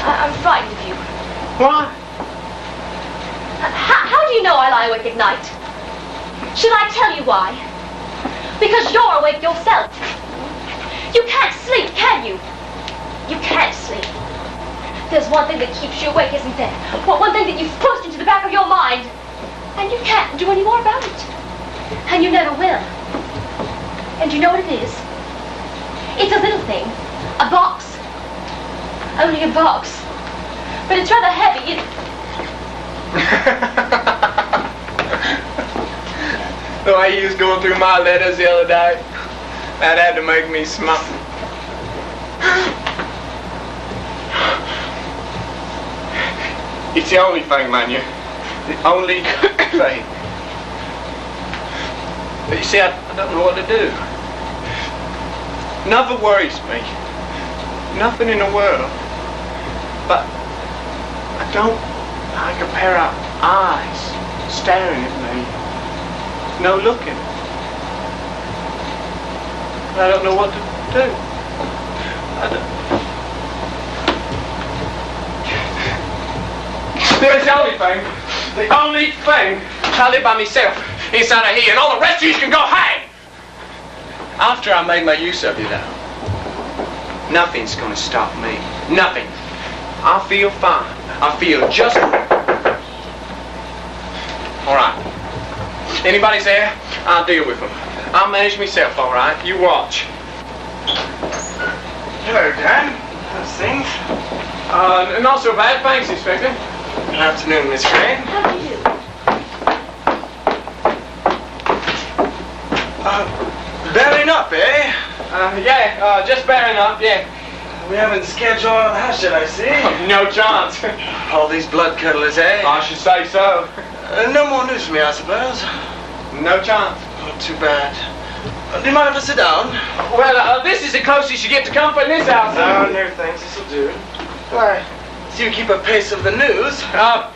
S2: I'm frightened of you.
S8: Why?
S2: How do you know I lie awake at night? Should I tell you why? Because you're awake yourself. You can't sleep, can you? You can't sleep. There's one thing that keeps you awake, isn't there? One thing that you've pushed into the back of your mind. And you can't do any more about it. And you never will. And you know what it is? It's a little thing. A box. Only a box. But it's rather heavy.
S8: The way he was going through my letters the other day, that had to make me smile. It's the only thing, man, you. The only thing. But you see, I don't know what to do. Nothing worries me. Nothing in the world. But I don't like a pair of eyes staring at me. No looking. I don't know what to do. There's the only thing. The only thing. I live by myself inside of here, and all the rest of you can go hang. After I made my use of you, though, nothing's gonna stop me. Nothing. I feel fine. I feel just right. All right. Anybody's there? I'll deal with them. I'll manage myself, all right? You watch.
S7: Hello, Dan. How's things?
S8: Not so bad. Thanks, Inspector.
S7: Good afternoon, Miss Gray.
S6: How do you do?
S7: Bearing up, eh?
S8: Yeah, just bearing up, yeah.
S7: We haven't scheduled on the house yet, I see.
S8: No chance.
S7: All these blood curdlers, eh?
S8: I should say so.
S7: No more news for me, I suppose.
S8: No chance.
S7: Oh, too bad. Do you mind if I sit down?
S8: Well, this is the closest you get to comfort in this house.
S7: No, thanks. This'll do. Why? So you keep a pace of the news?
S8: Yeah,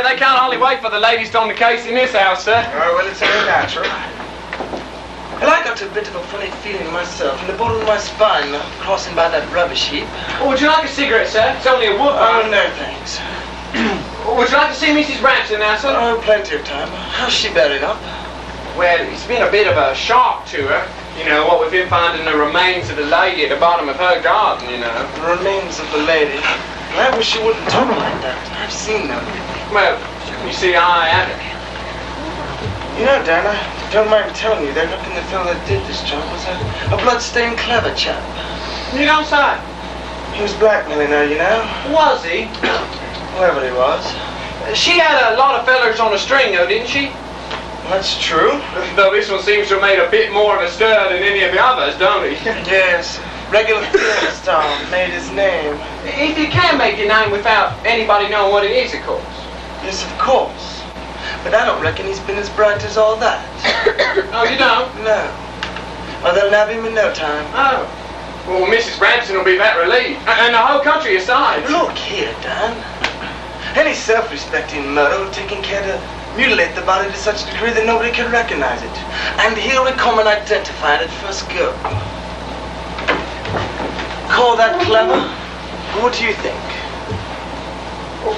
S8: they can't hardly wait for the latest on the case in this house, sir.
S7: Oh, well, it's very natural. Well, I got a bit of a funny feeling myself in the bottom of my spine, crossing by that rubbish heap.
S8: Oh, would you like a cigarette, sir? It's only a wood
S7: Oh,
S8: one.
S7: no, thanks.
S8: Would you like to see Mrs. Brampton now, sir?
S7: Oh, plenty of time. How's she bearing up?
S8: Well, it's been a bit of a shock to her. You know, what with him finding the remains of the lady at the bottom of her garden, you know.
S7: The remains of the lady. I wish you wouldn't talk like that. I've seen them.
S8: Well, you see, I haven't.
S7: You know, Dan, I don't mind telling you, they reckon the fellow that did this job was a blood-stained clever chap.
S8: You don't say.
S7: He was blackmailing her, you know.
S8: Was he?
S7: Whoever he was.
S8: She had a lot of fellers on a string, though, didn't she?
S7: That's true.
S8: Though this one seems to have made a bit more of a stir than any of the others, don't he?
S7: Yes. Regular film star made his name.
S8: If you can make your name without anybody knowing what it is, of course.
S7: Yes, of course. But I don't reckon he's been as bright as all that.
S8: Oh, you don't?
S7: No. Oh, they'll nab him in no time.
S8: Oh. Well, Mrs. Brampton will be that relieved. And the whole country aside.
S7: Look here, Dan. Any self-respecting murder will take care to mutilate the body to such a degree that nobody can recognize it. And here we come and identify it at first go. Call that clever? What do you think?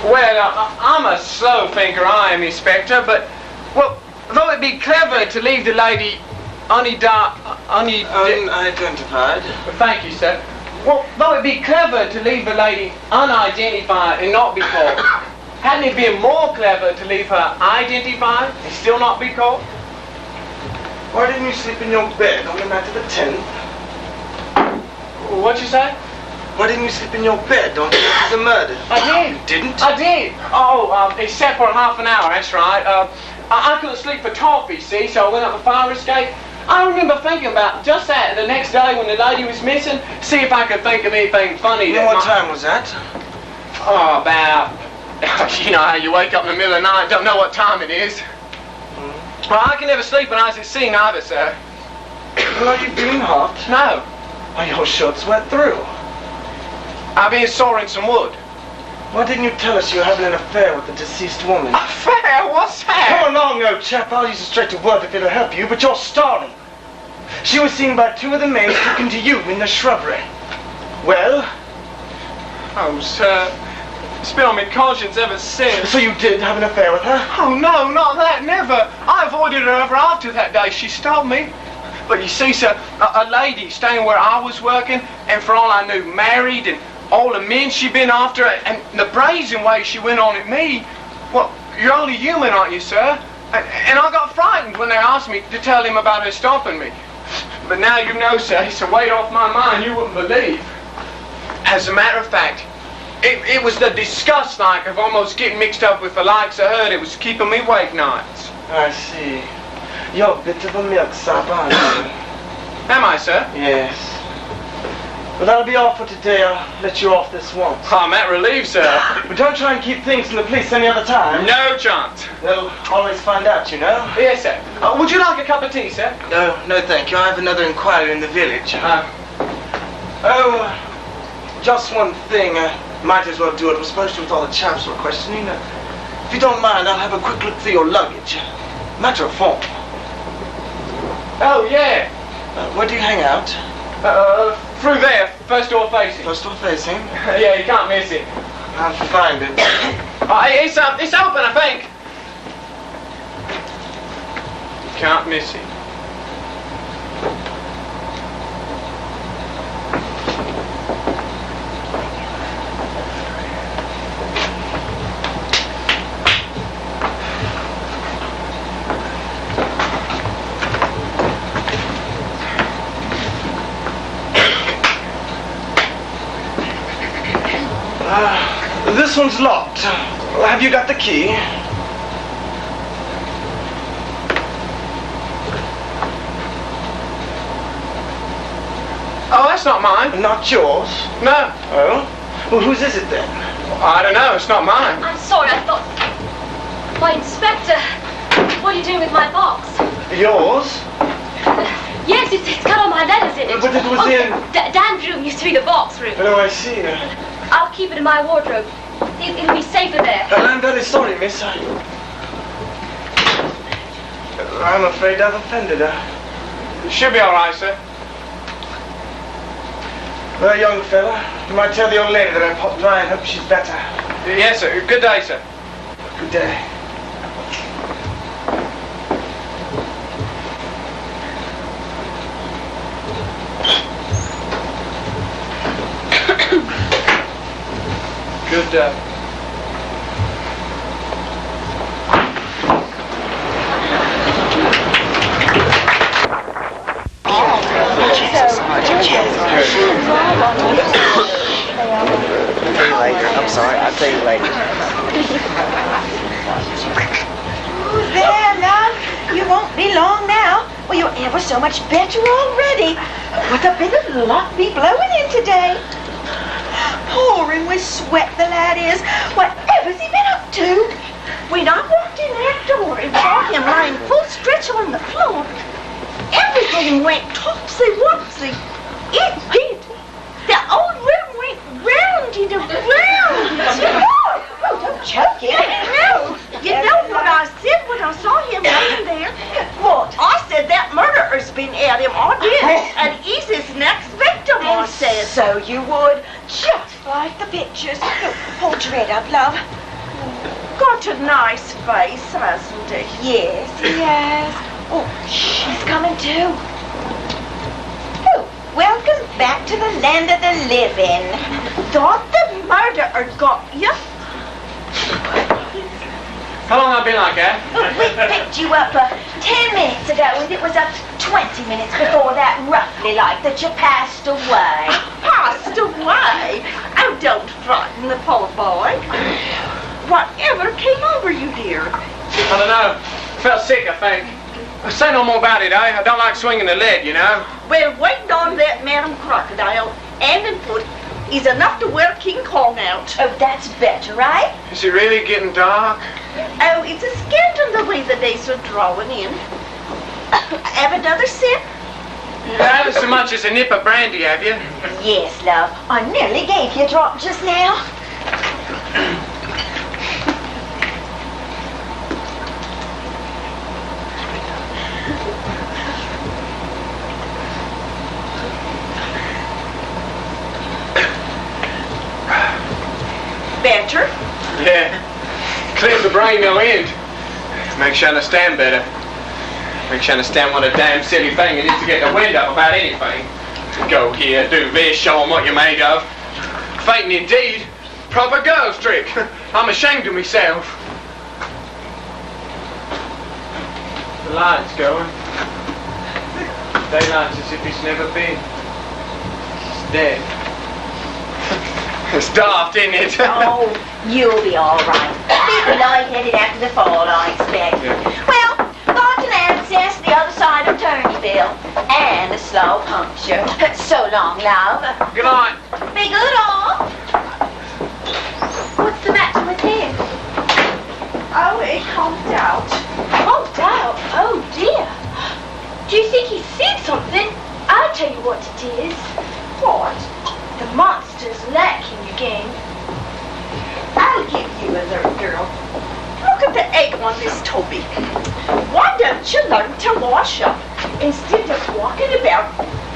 S8: Well, I'm a slow thinker, I am, Inspector, but, well, though it be clever to leave the lady
S7: unidentified.
S8: Thank you, sir. Well, though it be clever to leave the lady unidentified and not be caught, hadn't it been more clever to leave her identified and still not be caught?
S7: Why didn't you sleep in your bed on the night of the 10th?
S8: What'd you say?
S7: Why didn't you sleep in your bed on the night of the murder?
S8: I did.
S7: You didn't?
S8: I did. Oh, except for half an hour, that's right. I couldn't sleep for talk, you see, so I went up the fire escape. I remember thinking about just that the next day when the lady was missing, see if I could think of anything funny.
S7: You know what time was that?
S8: Oh, about, you know how you wake up in the middle of the night and don't know what time it is. Well, I can never sleep when I was at sea neither, sir.
S7: Well, are you feeling hot?
S8: No.
S7: Are your shirts wet through?
S8: I've been sawing some wood.
S7: Why didn't you tell us you were having an affair with the deceased woman?
S8: Affair? What's that?
S7: Come along, old chap. I'll use a straight to word if it'll help you, but you're stalling. She was seen by two of the maids talking to you in the shrubbery. Well?
S8: Oh, sir. It's been on my conscience ever since.
S7: So you did have an affair with her?
S8: Oh, no, not that, never. I avoided her ever after that day she stole me. But you see, sir, a lady staying where I was working, and for all I knew, married, and all the men she'd been after, and the brazen way she went on at me. Well, you're only human, aren't you, sir? And I got frightened when they asked me to tell him about her stomping me. But now you know, sir, it's a weight off my mind you wouldn't believe. As a matter of fact, it was the disgust, like, of almost getting mixed up with the likes of her that was keeping me awake nights.
S7: I see. You're a bit of a milksop, aren't you?
S8: Am I, sir?
S7: Yes. Well, that'll be all for today. I'll let you off this once.
S8: I'm that relieved, sir.
S7: But don't try and keep things from the police any other time.
S8: No chance.
S7: They'll always find out, you know.
S8: Yes, sir. Would you like a cup of tea, sir?
S7: No, thank you. I have another inquiry in the village. Just one thing. Might as well do it. We're supposed to with all the chaps we're questioning. If you don't mind, I'll have a quick look through your luggage. Matter of form.
S8: Oh, yeah.
S7: Where do you hang out?
S8: Through there, first door facing.
S7: First door facing?
S8: Yeah, you can't miss it.
S7: I'll find it.
S8: It's open, I think. You can't miss it.
S7: This one's locked. Have you got the key?
S8: Oh, that's not mine.
S7: Not yours?
S8: No.
S7: Oh? Well, whose is it then?
S8: I don't know. It's not mine.
S4: I'm sorry, I thought... Why, Inspector, what are you doing with my box?
S7: Yours?
S4: Yes, it's got all my letters in it.
S7: But it was in...
S4: Dan's room used to be the box room.
S7: Oh, I see.
S4: I'll keep it in my wardrobe. It'll be safer there.
S7: I'm very sorry, miss. I'm afraid I've offended her.
S8: She'll be all right, sir.
S7: Well, young fella, you might tell the old lady that I popped by and hope she's better.
S8: Yes, sir. Good day, sir.
S7: Good day.
S8: Good day.
S3: I'm sorry, I'll tell you later.
S9: There, love. You won't be long now. Well, you're ever so much better already. What a bit of luck be blowing in today. Pouring with sweat, the lad is. Whatever's he been up to?
S6: When I walked in that door and saw him lying full stretch on the floor, everything went topsy-wopsy. It did. The old room went round and around.
S9: Oh, don't choke him.
S6: No, you know what I said when I saw him laying there?
S9: What?
S6: I said that murderer's been at him. I did. And he's his next victim, I said.
S9: So you would. Just like the pictures. Hold your head up, love.
S6: Got a nice face, hasn't he?
S9: Yes, he has. Oh, she's coming too. Oh, welcome back to the land of the living.
S6: Thought the murderer got you?
S8: How long have I been like that?
S9: Oh, we picked you up 10 minutes ago, and it was 20 minutes before that, roughly like, that you passed away.
S6: Passed away? Oh, don't frighten the poor boy. Whatever came over you, dear?
S8: I don't know. Felt sick, I think. Say no more about it, eh? I don't like swinging the lead, you know.
S6: Well, waiting on that Madam Crocodile, hand and foot, is enough to wear King Kong out.
S9: Oh, that's better, right?
S8: Is it really getting dark?
S6: Oh, it's a scandal the way the days are drawing in. Have another sip?
S8: You haven't so much as a nip of brandy, have you?
S9: Yes, love. I nearly gave you a drop just now.
S6: Better?
S8: Yeah. Clears the brain no end. Makes you understand better. Makes you understand what a damn silly thing it is to get the wind up about anything. Go here, do this, show 'em what you're made of. Fainting indeed. Proper girl's trick. I'm ashamed of myself. The light's going. Daylight's as if it's never been. It's dead. It's daft, isn't it?
S9: Oh, you'll be all right. A bit light-headed after the fall, I expect.
S8: Yeah.
S9: Well, got an abscess the other side of Turneyville. And a slow puncture. So long, love.
S8: Good night.
S9: Be good, all.
S4: What's the matter with him?
S6: Oh, it comes out.
S4: Pumped out? Oh, dear. Do you think he's seen something? I'll tell you what it is.
S6: What?
S4: The monster's lacking again.
S6: I'll give you a little girl. Look at the egg on this Toby. Why don't you learn to wash up instead of walking about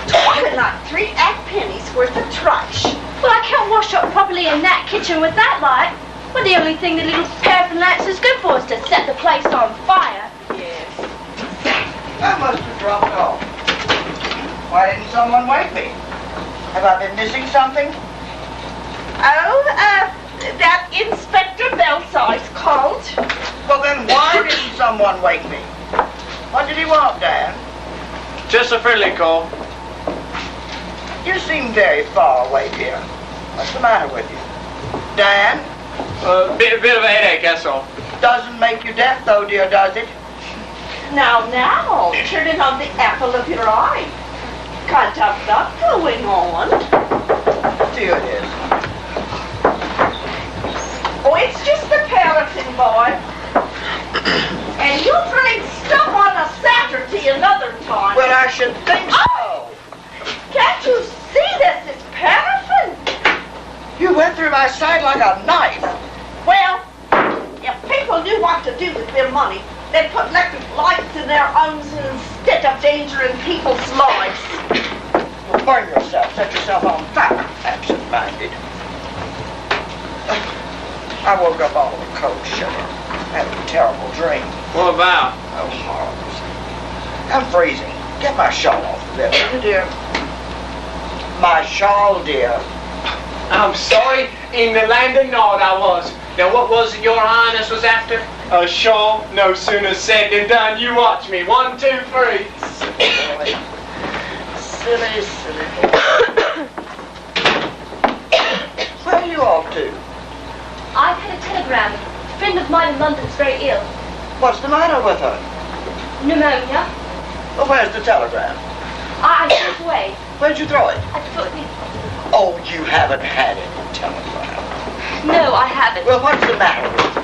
S6: talking like 3 pennies worth of trash?
S4: Well, I can't wash up properly in that kitchen with that light. Well, the only thing the little paraffin lamps is good for is to set the place on fire.
S6: Yes. I must have dropped off. Why didn't someone wake me? Have I been missing something? Oh, that Inspector Belsize called. Well, then why didn't someone wake me? What did he want, Dan?
S8: Just a friendly call.
S6: You seem very far away, dear. What's the matter with you?
S3: Dan?
S8: A bit of a headache, that's all.
S3: Doesn't make you deaf, though, dear, does it?
S6: Now, turn it on the apple of your eye. Got a lot going on.
S3: Dear, it is.
S6: Oh, it's just the paraffin, boy. And you drink stuff on a Saturday another time.
S3: Well, I should think so.
S6: Can't you see this is paraffin?
S3: You went through my side like a knife.
S6: Well, if people knew what to do with their money, they'd put electric lights in their homes instead of endangering people's lives.
S3: Well, burn yourself. Set yourself on fire. Absent-minded. I woke up all of a cold shiver. Had a terrible dream.
S8: What about?
S3: Oh, horrible. I'm freezing. Get my shawl off the bed, will you, dear? My shawl, dear.
S8: I'm sorry, in the land of Nod I was. Now what was it your highness was after? A shawl? No sooner said than done. You watch me. 1, 2, 3.
S3: Silly, silly boy. Where are you off to?
S2: I've had a telegram. A friend of mine in London's very ill.
S3: What's the matter with her?
S2: Pneumonia.
S3: Well, where's the telegram?
S2: I threw it away.
S3: Where'd you throw it?
S2: I threw it.
S3: Oh, you haven't had any telegram.
S2: No, I haven't.
S3: Well, what's the matter with you?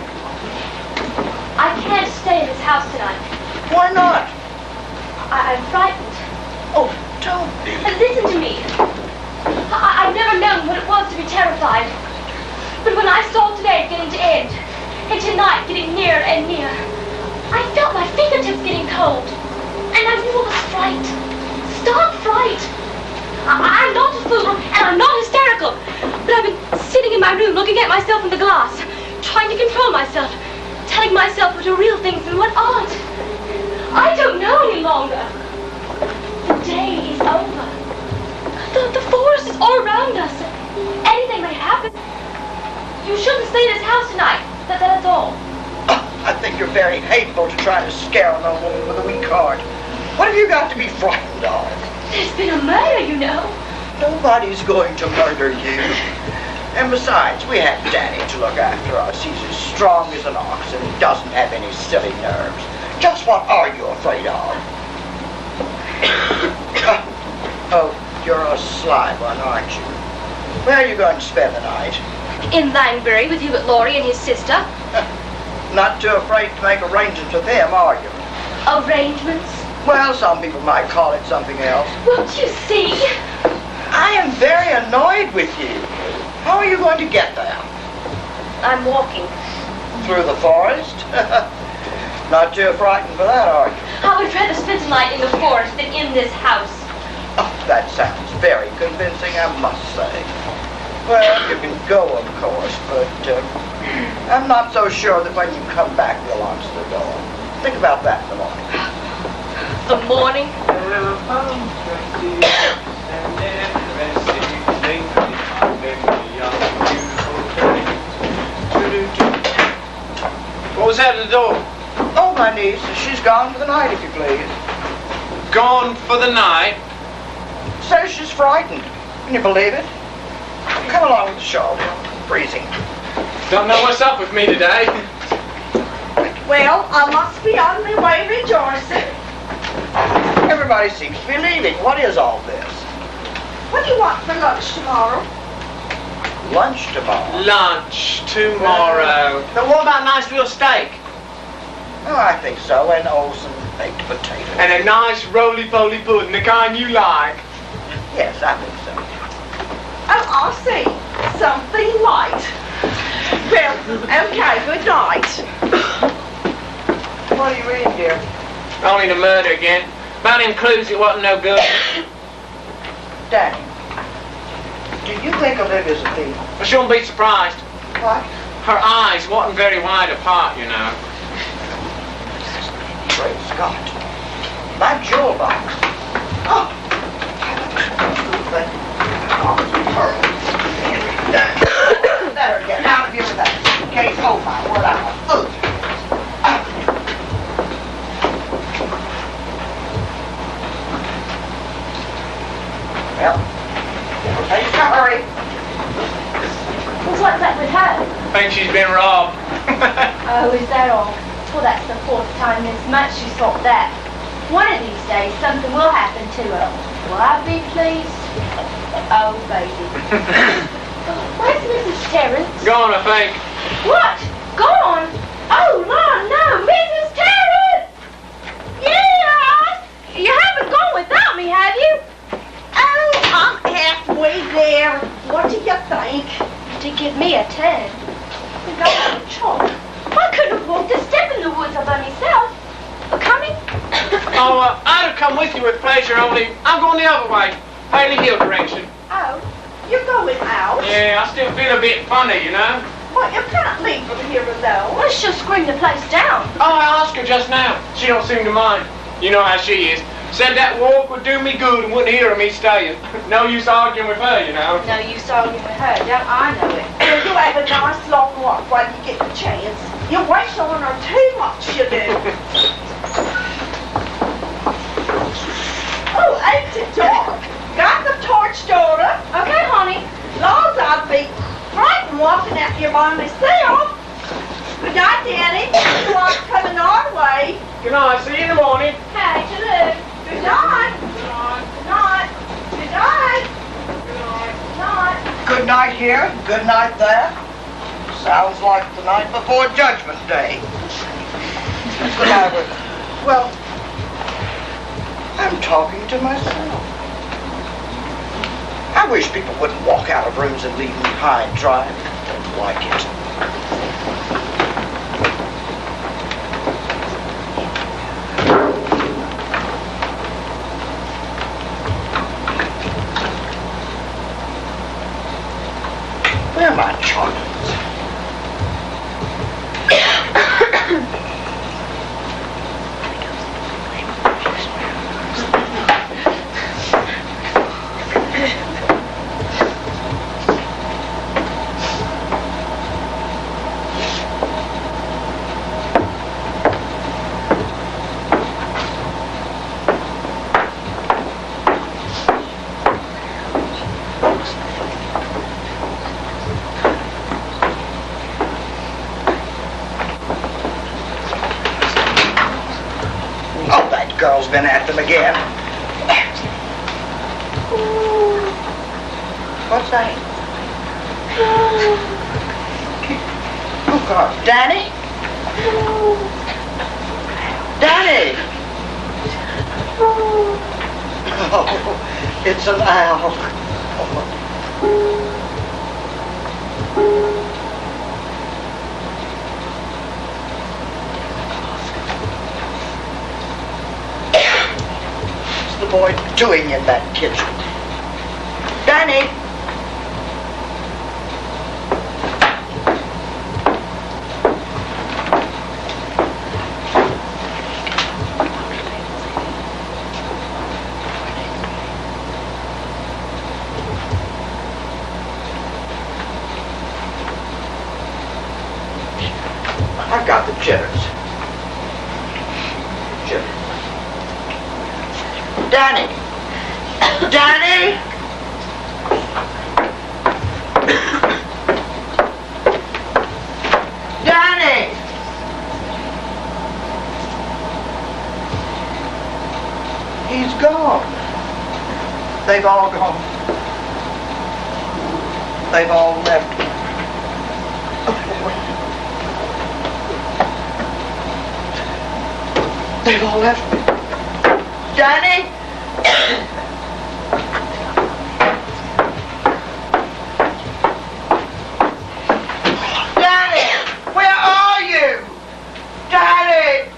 S2: I can't stay in this house tonight.
S3: Why not?
S2: I'm frightened.
S3: Oh, don't be.
S2: And listen to me. I've never known what it was to be terrified. But when I saw today getting to end, and tonight getting nearer and nearer, I felt my fingertips getting cold. And I knew it was fright. Stark fright. I'm not a fool, and I'm not hysterical. But I've been sitting in my room looking at myself in the glass, trying to control myself, telling myself what are real things and what aren't. I don't know any longer. The day is over. The forest is all around us. Anything may happen. You shouldn't stay in this house tonight. That's all.
S3: Oh, I think you're very hateful to try to scare an old woman with a weak heart. What have you got to be frightened of?
S2: There's been a murder, you know.
S3: Nobody's going to murder you. And besides, we have Danny to look after us. He's as strong as an ox and he doesn't have any silly nerves. Just what are you afraid of? Oh, you're a sly one, aren't you? Where are you going to spend the night?
S2: In Langbury with Hubert Laurie and his sister.
S3: Not too afraid to make arrangements with him, are you?
S2: Arrangements?
S3: Well, some people might call it something else.
S2: Won't you see?
S3: I am very annoyed with you. How are you going to get there?
S2: I'm walking.
S3: Through the forest? Not too frightened for that, are you?
S2: I would rather spend the night in the forest than in this house.
S3: Oh, that sounds very convincing, I must say. Well, you can go, of course, but I'm not so sure that when you come back, you'll answer the door. Think about that in the morning.
S2: The morning?
S8: What was that at the door?
S3: Oh, my niece, she's gone for the night, if you please.
S8: Gone for the night?
S3: Says she's frightened. Can you believe it? Come along with the shawl. Freezing.
S8: Don't know what's up with me today.
S6: Well, I must be on my way rejoicing.
S3: Everybody seems to be leaving. What is all this?
S6: What do you want for lunch tomorrow?
S3: Lunch tomorrow.
S8: Lunch tomorrow. Now what about a nice little steak?
S3: Oh, I think so. And oh, some baked potatoes.
S8: And a nice roly-poly pudding, the kind you like.
S3: Yes, I think so.
S6: Oh, I'll see. Something light. Well, okay, good night.
S3: What are you reading, dear?
S8: Only the murder again. About him clues it wasn't no good.
S3: Danny, do you think Olivia's a thief?
S8: I shouldn't be surprised.
S3: What?
S8: Her eyes wasn't very wide apart, you know.
S3: Great Scott. My jewel box. Oh. Better get out of here with that case. Oh, my word, I'm a fool. Well, it'll take a hurry.
S4: What's up with her?
S8: Think she's been robbed.
S4: Oh, is that all? Well, that's the fourth time this month she's thought that. One of these days, something will happen to her. Will I be pleased? Oh, baby. Where's Mrs. Terrence?
S8: Gone, I think.
S4: What? Gone? Oh, Lord, no. Mrs. Terrence! Yeah! You haven't gone without me, have you?
S6: Oh, I'm halfway there. What do you think?
S4: To give me a turn. We got on a chalk. I couldn't have walked a step in the woods all by myself. Coming?
S8: Oh, I'd have come with you with pleasure, only I'm going the other way. Haley Hill direction.
S6: Oh, you're going out?
S8: Yeah, I still feel a bit funny, you know.
S6: Well, you can't leave her here alone.
S4: Well, she'll scream the place down.
S8: Oh, I asked her just now. She don't seem to mind. You know how she is. Said that walk would do me good and wouldn't hear of me staying. No use arguing with her, you know.
S4: No use arguing with her, don't I know it?
S6: You have a nice long walk while you get the chance. You waste on her too much, you do. Oh, ain't it dark? Got the torch, daughter?
S4: Okay, honey.
S6: Laws, I'd be frightened walking out here by myself. Good night, Danny. You aren't coming our way.
S8: Good night. See you in the morning.
S4: Hey, to live.
S6: Good night.
S8: Good night.
S6: Good night. Good night.
S8: Good night.
S6: Good night.
S3: Good night here, good night there. Sounds like the night before Judgment Day. What's the matter? Well, I'm talking to myself. I wish people wouldn't walk out of rooms and leave me high and dry. I don't like it. Where are my chocolates? Girl's been at them again. What's that? Oh, God. Danny? Danny! Oh, it's an owl. Boy doing in that kitchen? Danny! I've got the jitters. Danny! Danny! Danny! He's gone. They've all gone. They've all left me. They've all left me. Danny! Danny! Where are you? Danny!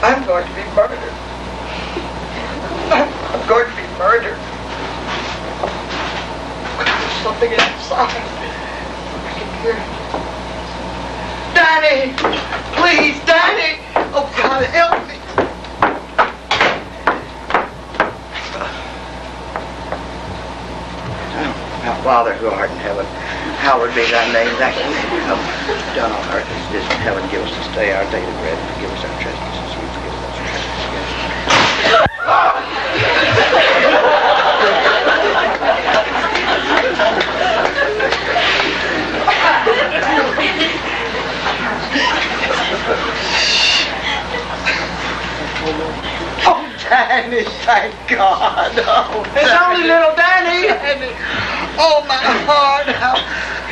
S3: I'm going to be murdered. I'm going to be murdered. There's something inside. I can hear it. Danny! Please, Danny! Oh, God, help me! Our Father who art in heaven, hallowed be thy name. Thy kingdom come, done on earth as it is in heaven. Give us this day our daily bread, and forgive us our trespasses, as we forgive those who trespass against us. God, oh,
S8: It's only little Danny.
S3: Danny. Oh, my heart,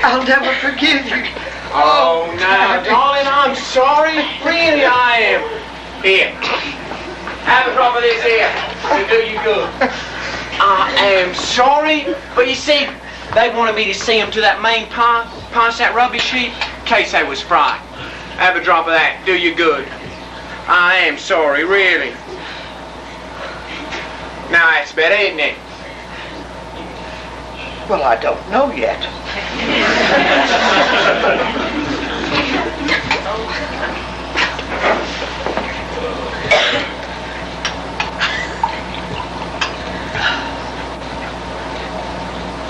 S3: I'll never forgive you.
S8: Oh, now, darling, I'm sorry. Really, I am. Here. Have a drop of this here. It'll do you good. I am sorry, but you see, they wanted me to see them to that main pond, past that rubbish heap, in case they was fried. Have a drop of that. Do you good. I am sorry, really. Now that's better, isn't it?
S3: Well, I don't know yet.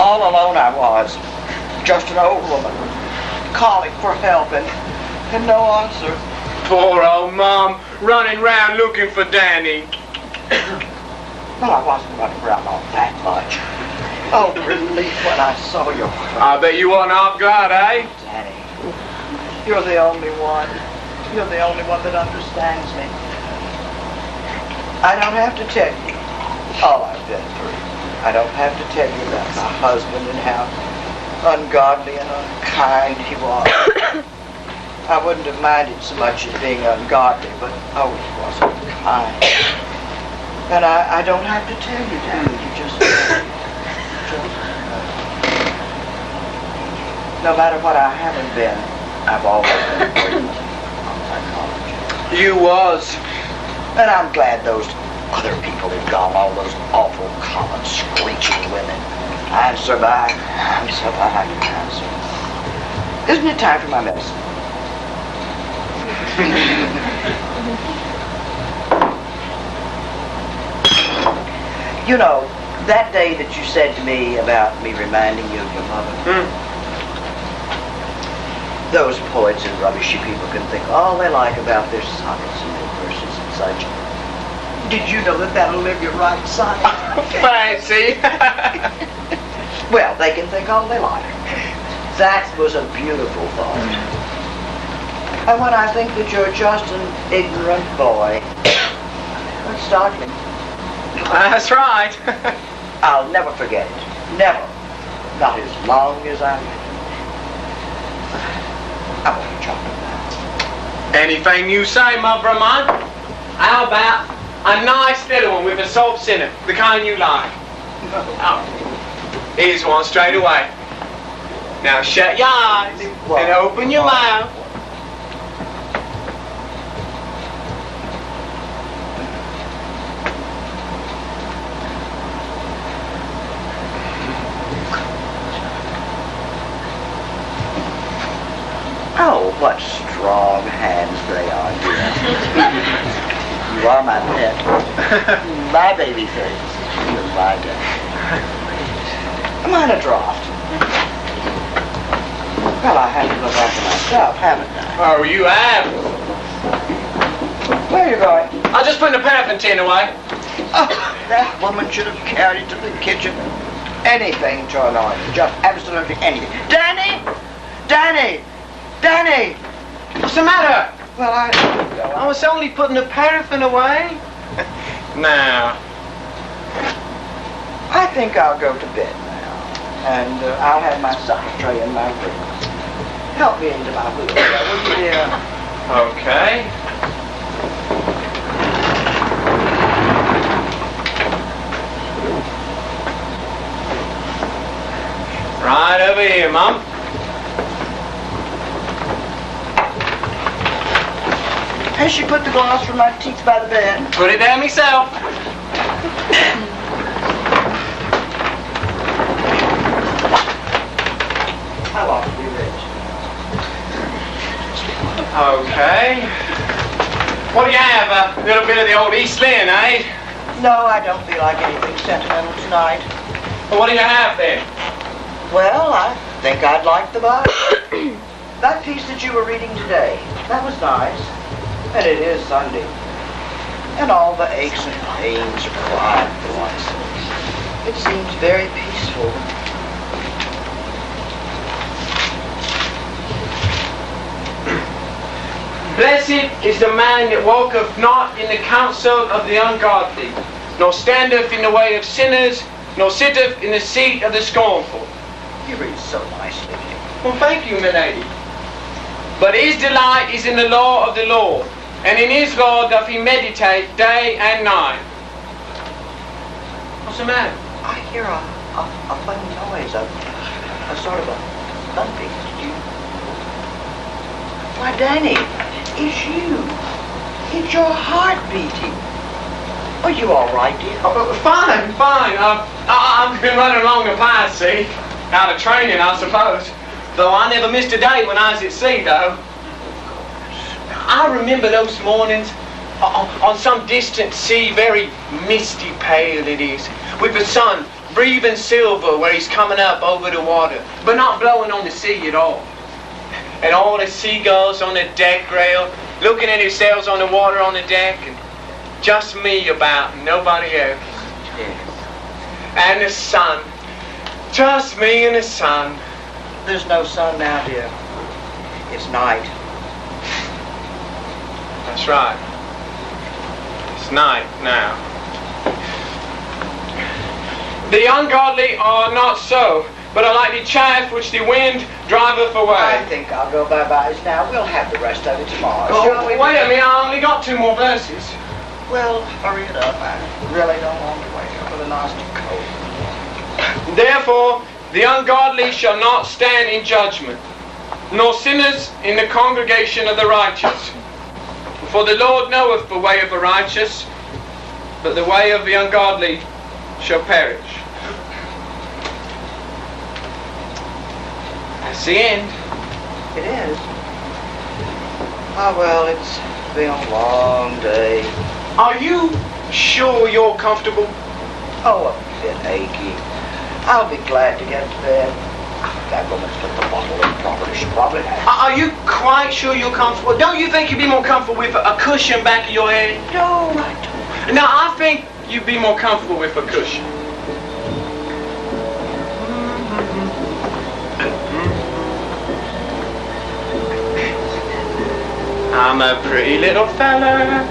S3: All alone I was, just an old woman, calling for help and no answer.
S8: Poor old Mom, running round looking for Danny.
S3: Well, I wasn't running around all that much. Oh, the relief when I saw your face.
S8: I bet you wasn't half glad, eh?
S3: Danny, you're the only one. You're the only one that understands me. I don't have to tell you all I've been through. I don't have to tell you about my husband and how ungodly and unkind he was. I wouldn't have minded so much as being ungodly, but oh, he was unkind. And I don't have to tell you, Danny. You just know. No matter what I haven't been, I've always been great on psychology.
S8: You was.
S3: And I'm glad those other people have gone, all those awful, common, screeching women. I'm survived. I'm survived. I'm survived. Isn't it time for my medicine? You know, that day that you said to me about me reminding you of your mother, those poets and rubbishy people can think all they like about their sonnets and their verses and such. Did you know that that'll live your right side?
S8: Fancy.
S3: Well, they can think all they like. That was a beautiful thought. And when I think that you're just an ignorant boy, it's startling.
S8: That's right.
S3: I'll never forget it. Never. Not as long as I live. I want a chocolate now.
S8: Anything you say, mother of mine. How about a nice little one with a salt cinnamon, the kind you like? Oh. Here's one straight away. Now shut your eyes and open your mouth.
S3: Oh, what strong hands they are, dear. You are my pet. My baby face. You're my dad. Am I in a draft? Well, I have to look after myself, haven't I?
S8: Oh, you have.
S3: Where are you going?
S8: I'll just put the paraffin tin away.
S3: Oh, that woman should have carried it to the kitchen. Anything to annoy me. Just absolutely anything. Danny! Danny! Danny!
S8: What's the matter?
S3: Well,
S8: I was only putting the paraffin away. Now.
S3: I think I'll go to bed now. And I'll have my supper tray in my room. Help me into my wheelchair, will you, dear?
S8: Okay. Right over here, Mum.
S3: Has she put the glass from my teeth by the bed?
S8: Put it down myself.
S3: I ought to be rich.
S8: Okay. What do you have? A little bit of the old East Lynn, eh?
S3: No, I don't feel like anything sentimental tonight.
S8: Well, what do you have then?
S3: Well, I think I'd like the Bible. That piece that you were reading today, that was nice. And it is Sunday. And all the aches and pains are quiet for once. It seems very peaceful.
S8: Blessed is the man that walketh not in the counsel of the ungodly, nor standeth in the way of sinners, nor sitteth in the seat of the scornful.
S3: You read so nicely.
S8: Well, thank you, my lady. But his delight is in the law of the Lord, and in his law doth he meditate day and night. What's the matter?
S3: I hear a funny noise, a sort of a thumping. Why, Danny, it's you. It's your heart beating. Are you all right, dear?
S8: Fine. I've been running along the path, see? Out of training, I suppose. Though I never missed a day when I was at sea, though. I remember those mornings on some distant sea, very misty pale it is, with the sun breathing silver where he's coming up over the water, but not blowing on the sea at all. And all the seagulls on the deck rail, looking at themselves on the water on the deck, and just me about, nobody else.
S3: Yes.
S8: And the sun, just me and the sun.
S3: There's no sun now, dear. It's night.
S8: That's right. It's night now. The ungodly are not so, but are like the chaff which the wind driveth away.
S3: I think I'll go bye-byes now. We'll have the rest of it tomorrow.
S8: Oh,
S3: shall we?
S8: wait a minute, I only got 2 more verses.
S3: Well, hurry it up. I really don't want to wake up with a nasty cold.
S8: Therefore, the ungodly shall not stand in judgment, nor sinners in the congregation of the righteous. For the Lord knoweth the way of the righteous, but the way of the ungodly shall perish. That's the end.
S3: It is. Ah, well, it's been a long day.
S8: Are you sure you're comfortable?
S3: Oh, a bit achy. I'll be glad to get to bed. That woman's put the bottle in properly. She probably has.
S8: Are you quite sure you're comfortable? Don't you think you'd be more comfortable with a cushion back of your head?
S3: No, I don't.
S8: No, I think you'd be more comfortable with a cushion. I'm a pretty little fella,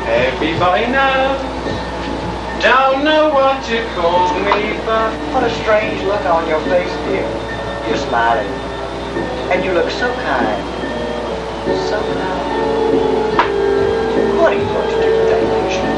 S8: everybody knows. Don't know what to call me, but...
S3: What a strange look on your face, dear. You're smiling. And you look so kind. So kind. What are you going to do with that picture?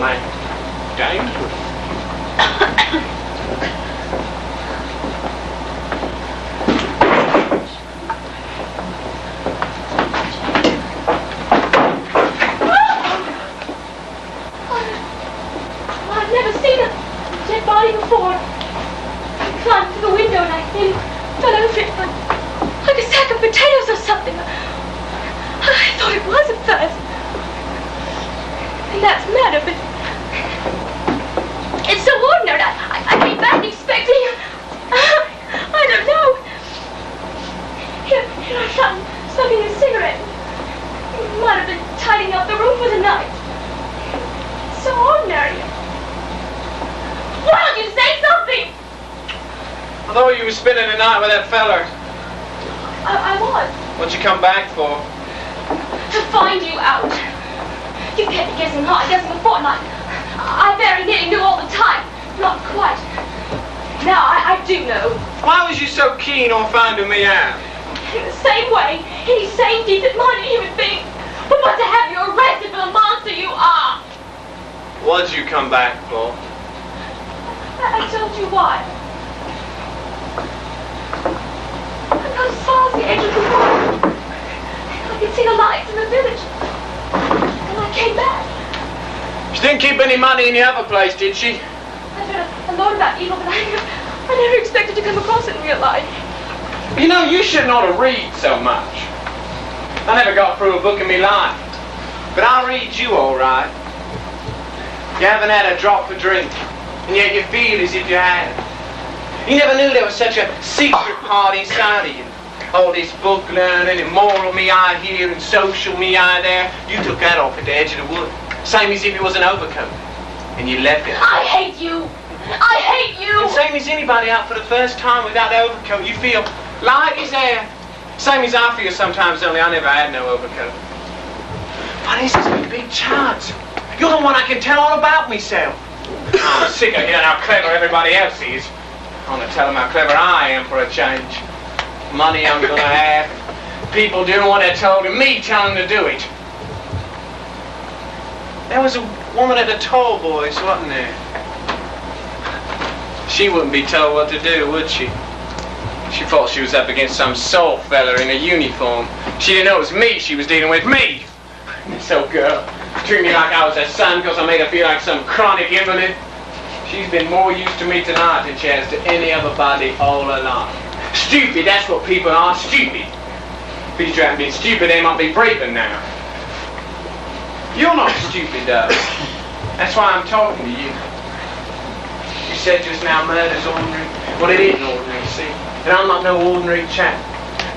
S8: man. Dangerous.
S4: I've never seen a dead body before. I climbed through the window and I nearly fell over it like a sack of potatoes or something. I thought it was at first. And that's murder, but it's so ordinary. I came back expecting, I don't know. Here I found smoking a cigarette. Might have been tidying up the room for the night. So ordinary. Why don't you say something?
S8: I thought you were spending the night with that feller.
S4: I was.
S8: What'd you come back for?
S4: To find you out. You kept me guessing hard, guessing a fortnight. I very nearly knew all the time. Not quite. Now I do know.
S8: Why was you so keen on finding me out?
S4: In the same way, any sane, decent-minded human being would want to have you arrested for the monster you are.
S8: What'd you come back for?
S4: I told you why. I got as far as the edge of the wall. I could see the lights in the village. And I came back.
S8: She didn't keep any money in the other place, did she?
S4: I've heard a lot about evil, but I never expected to come across it in real life.
S8: You know, you shouldn't ought to read so much. I never got through a book in my life. But I'll read you all right. You haven't had a drop of drink, and yet you feel as if you had. You never knew there was such a secret part inside of you. All this book learning and moral me eye here and social me eye there. You took that off at the edge of the wood. Same as if it was an overcoat. And you left it.
S4: I hate you! I hate you!
S8: And same as anybody out for the first time without the overcoat. You feel light as air. Same as I feel sometimes, only I never had no overcoat. But this is a big chance. You're the one I can tell all about myself. I'm sick of hearing how clever everybody else is. I want to tell them how clever I am for a change. Money I'm going to have. People doing what they're told and me telling them to do it. There was a woman at the Tall Boys, wasn't there? She wouldn't be told what to do, would she? She thought she was up against some soul fella in a uniform. She didn't know it was me she was dealing with. Me! So girl, treat me like I was her son because I made her feel like some chronic invalid. She's been more used to me tonight than she has to any other body all her life. Stupid, that's what people are, stupid. If these hadn't been stupid, they might be breathing now. You're not stupid, though. That's why I'm talking to you. You said just now murder's ordinary. Well, it isn't ordinary, see? And I'm not no ordinary chap.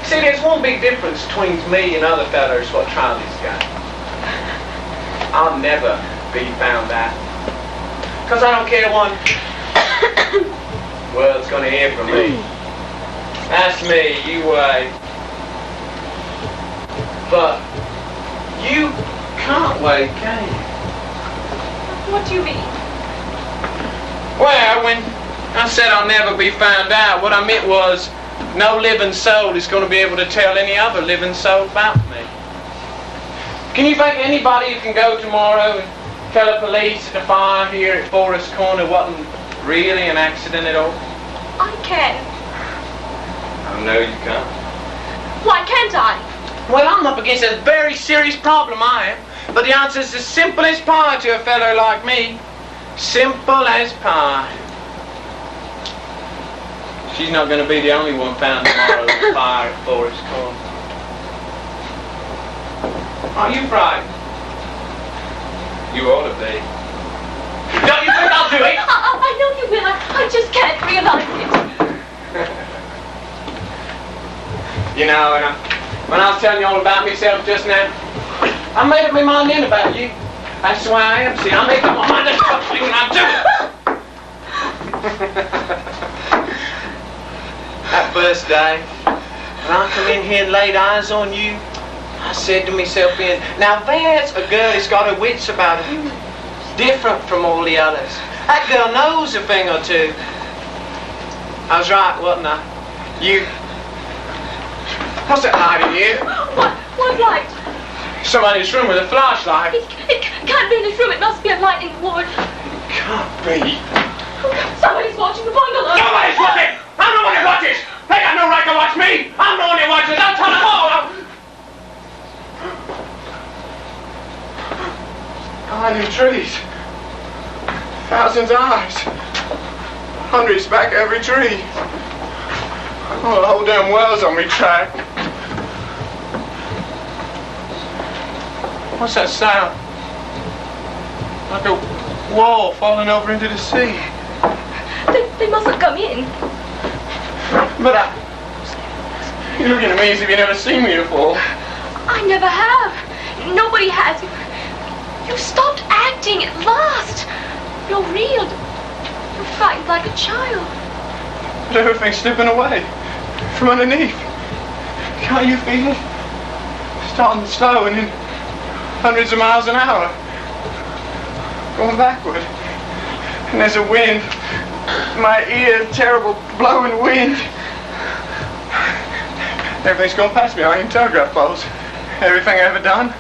S8: See, there's one big difference between me and other fellas what Charlie's got. I'll never be found out. Because I don't care one world's going to hear from me. That's me, you wait. But you can't wait, can you?
S4: What do you mean?
S8: Well, when I said I'll never be found out, what I meant was no living soul is going to be able to tell any other living soul about me. Can you think anybody who can go tomorrow and tell the police at the fire here at Forest Corner wasn't really an accident at all?
S4: I can.
S8: Oh, no, you can't.
S4: Why can't I?
S8: Well, I'm up against a very serious problem, I am. But the answer's as simple as pie to a fellow like me. Simple as pie. She's not going to be the only one found tomorrow at the fire at Forest Corner. Are you frightened? You ought to be. Don't you think I'll do it?
S4: I know you will. I just can't realize it.
S8: You know, when I was telling you all about myself just now, I made up my mind in about you. That's the way I am. See, I make up my mind especially when I do. That first day, when I come in here and laid eyes on you, I said to myself, now there's a girl that's got her wits about her. Different from all the others. That girl knows a thing or two. I was right, wasn't I? You. What's that light in you?
S4: What light?
S8: Somebody in this room with a flashlight.
S4: It can't be in this room. It must be a light in the wood.
S8: Can't be.
S4: Somebody's watching the bungalow.
S8: Nobody's watching! I'm the one who watches! They got no right to watch me! I'm the one who watches! I'll tell them all! Behind them trees. Thousands of eyes. Hundreds back every tree. Oh, the whole damn world's on me track. What's that sound? Like a wall falling over into the sea.
S4: They mustn't come in.
S8: But you're looking at me as if you've never seen me before.
S4: I never have. Nobody has. You stopped acting at last. You're real. You're frightened like a child.
S8: But everything's slipping away from underneath. Can't you feel it? Starting slow and then hundreds of miles an hour. Going backward. And there's a wind. My ear, terrible blowing wind. Everything's going past me. I ain't telegraph poles. Everything I ever done.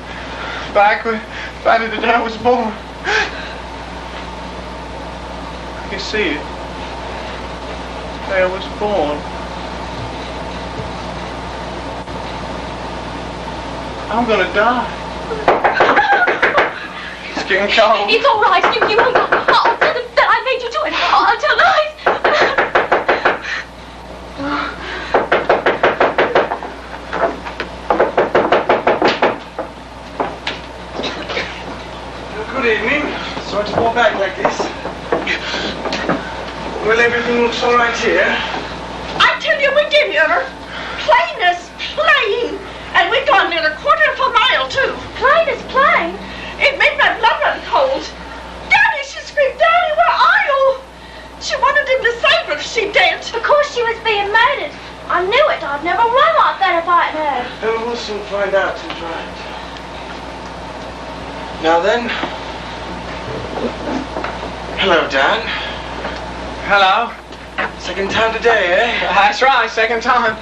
S8: Backward. Back to the day I was born. I can see it. The day I was born. I'm gonna die. It's getting cold.
S4: It's all right. You won't go. I'll tell them that I made you do it. I'll tell lies.
S7: Good evening. Sorry to walk back like this. Well, everything looks all right here.
S6: I tell you, we did her. Plain as plain. And we gone near a quarter of a mile, too.
S4: Plain as plain.
S6: It made my blood run cold. Daddy, she screamed, Daddy, where are you? She wanted him to save her, she did.
S2: Of course she was being murdered. I knew it. I'd never run like that if I had heard.
S7: And we'll soon find out who's right. Now then. Hello, Dan.
S8: Hello.
S7: Second time today, eh?
S8: That's right, second time.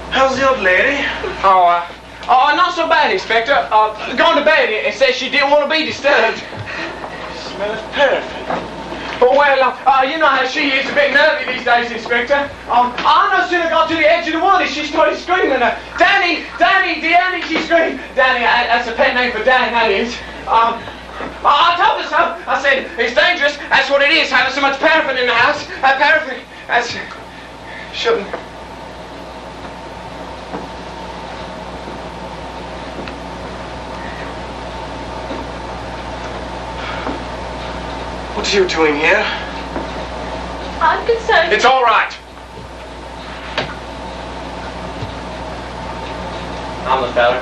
S7: How's the old lady?
S8: Oh, not so bad, Inspector. Gone to bed and said she didn't want to be disturbed.
S7: Smells perfect.
S8: But well, you know how she is, a bit nervy these days, Inspector. I no sooner got to the edge of the wood as she started screaming, Danny, Danny, Danny, she screamed. Danny, that's a pet name for Dan, that is. I told her so. I said, it's dangerous, that's what it is, having so much paraffin in the house. That paraffin, that's... shouldn't...
S7: What are you doing here?
S4: I'm concerned.
S8: It's all right. I'm the fella.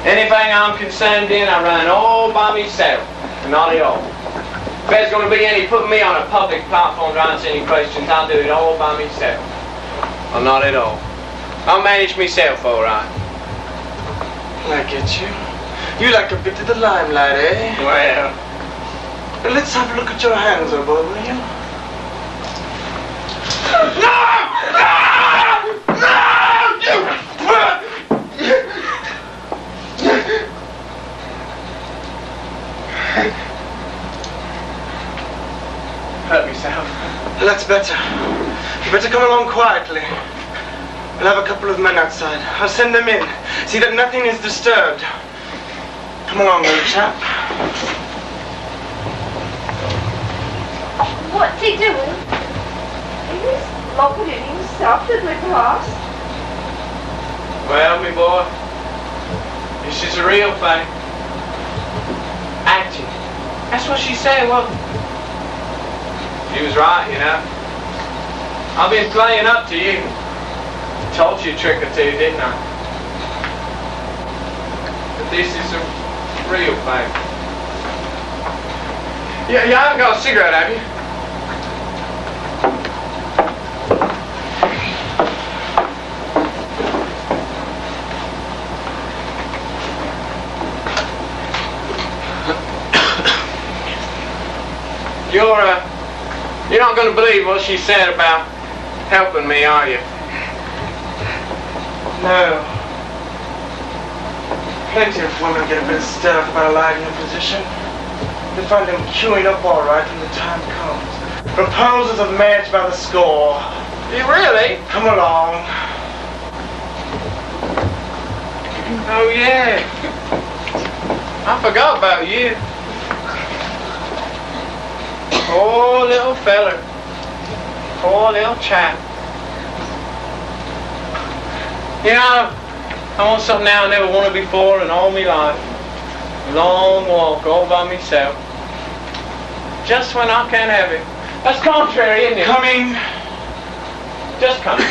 S8: Anything I'm concerned in, I run all by myself. Not at all. If there's going to be any putting me on a public platform to answer any questions, I'll do it all by myself. Well, not at all. I'll manage myself all right.
S7: I get you. You like a bit of the limelight, eh?
S8: Well...
S7: Let's have a look at your hands, old boy, will you?
S8: Hurt myself.
S7: That's better. You better come along quietly. We'll have a couple of men outside. I'll send them in. See that nothing is disturbed. Come along, little chap.
S6: What's he doing? He's looking at himself in the glass.
S8: Well, me boy, this is a real thing. Acting. That's what she said, well, she was right, you know. I've been playing up to you. Told you a trick or two, didn't I? But this is a real thing. Yeah, you haven't got a cigarette, have you? You're not going to believe what she said about helping me, are you?
S7: No. Plenty of women get a bit hysterical about a lad in your position. They find them queuing up all right when the time comes. Proposals of marriage by the score.
S8: You really?
S7: Come along.
S8: Oh, yeah. I forgot about you. Poor little feller. Poor little chap. You know, I want something now I never wanted before in all my life. A long walk all by myself. Just when I can't have it. That's contrary, isn't it?
S7: Coming.
S8: Just coming.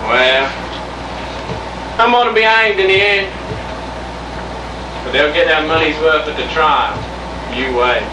S8: Well, I'm going to be hanged in the end. But they'll get their money's worth at the trial. You wait.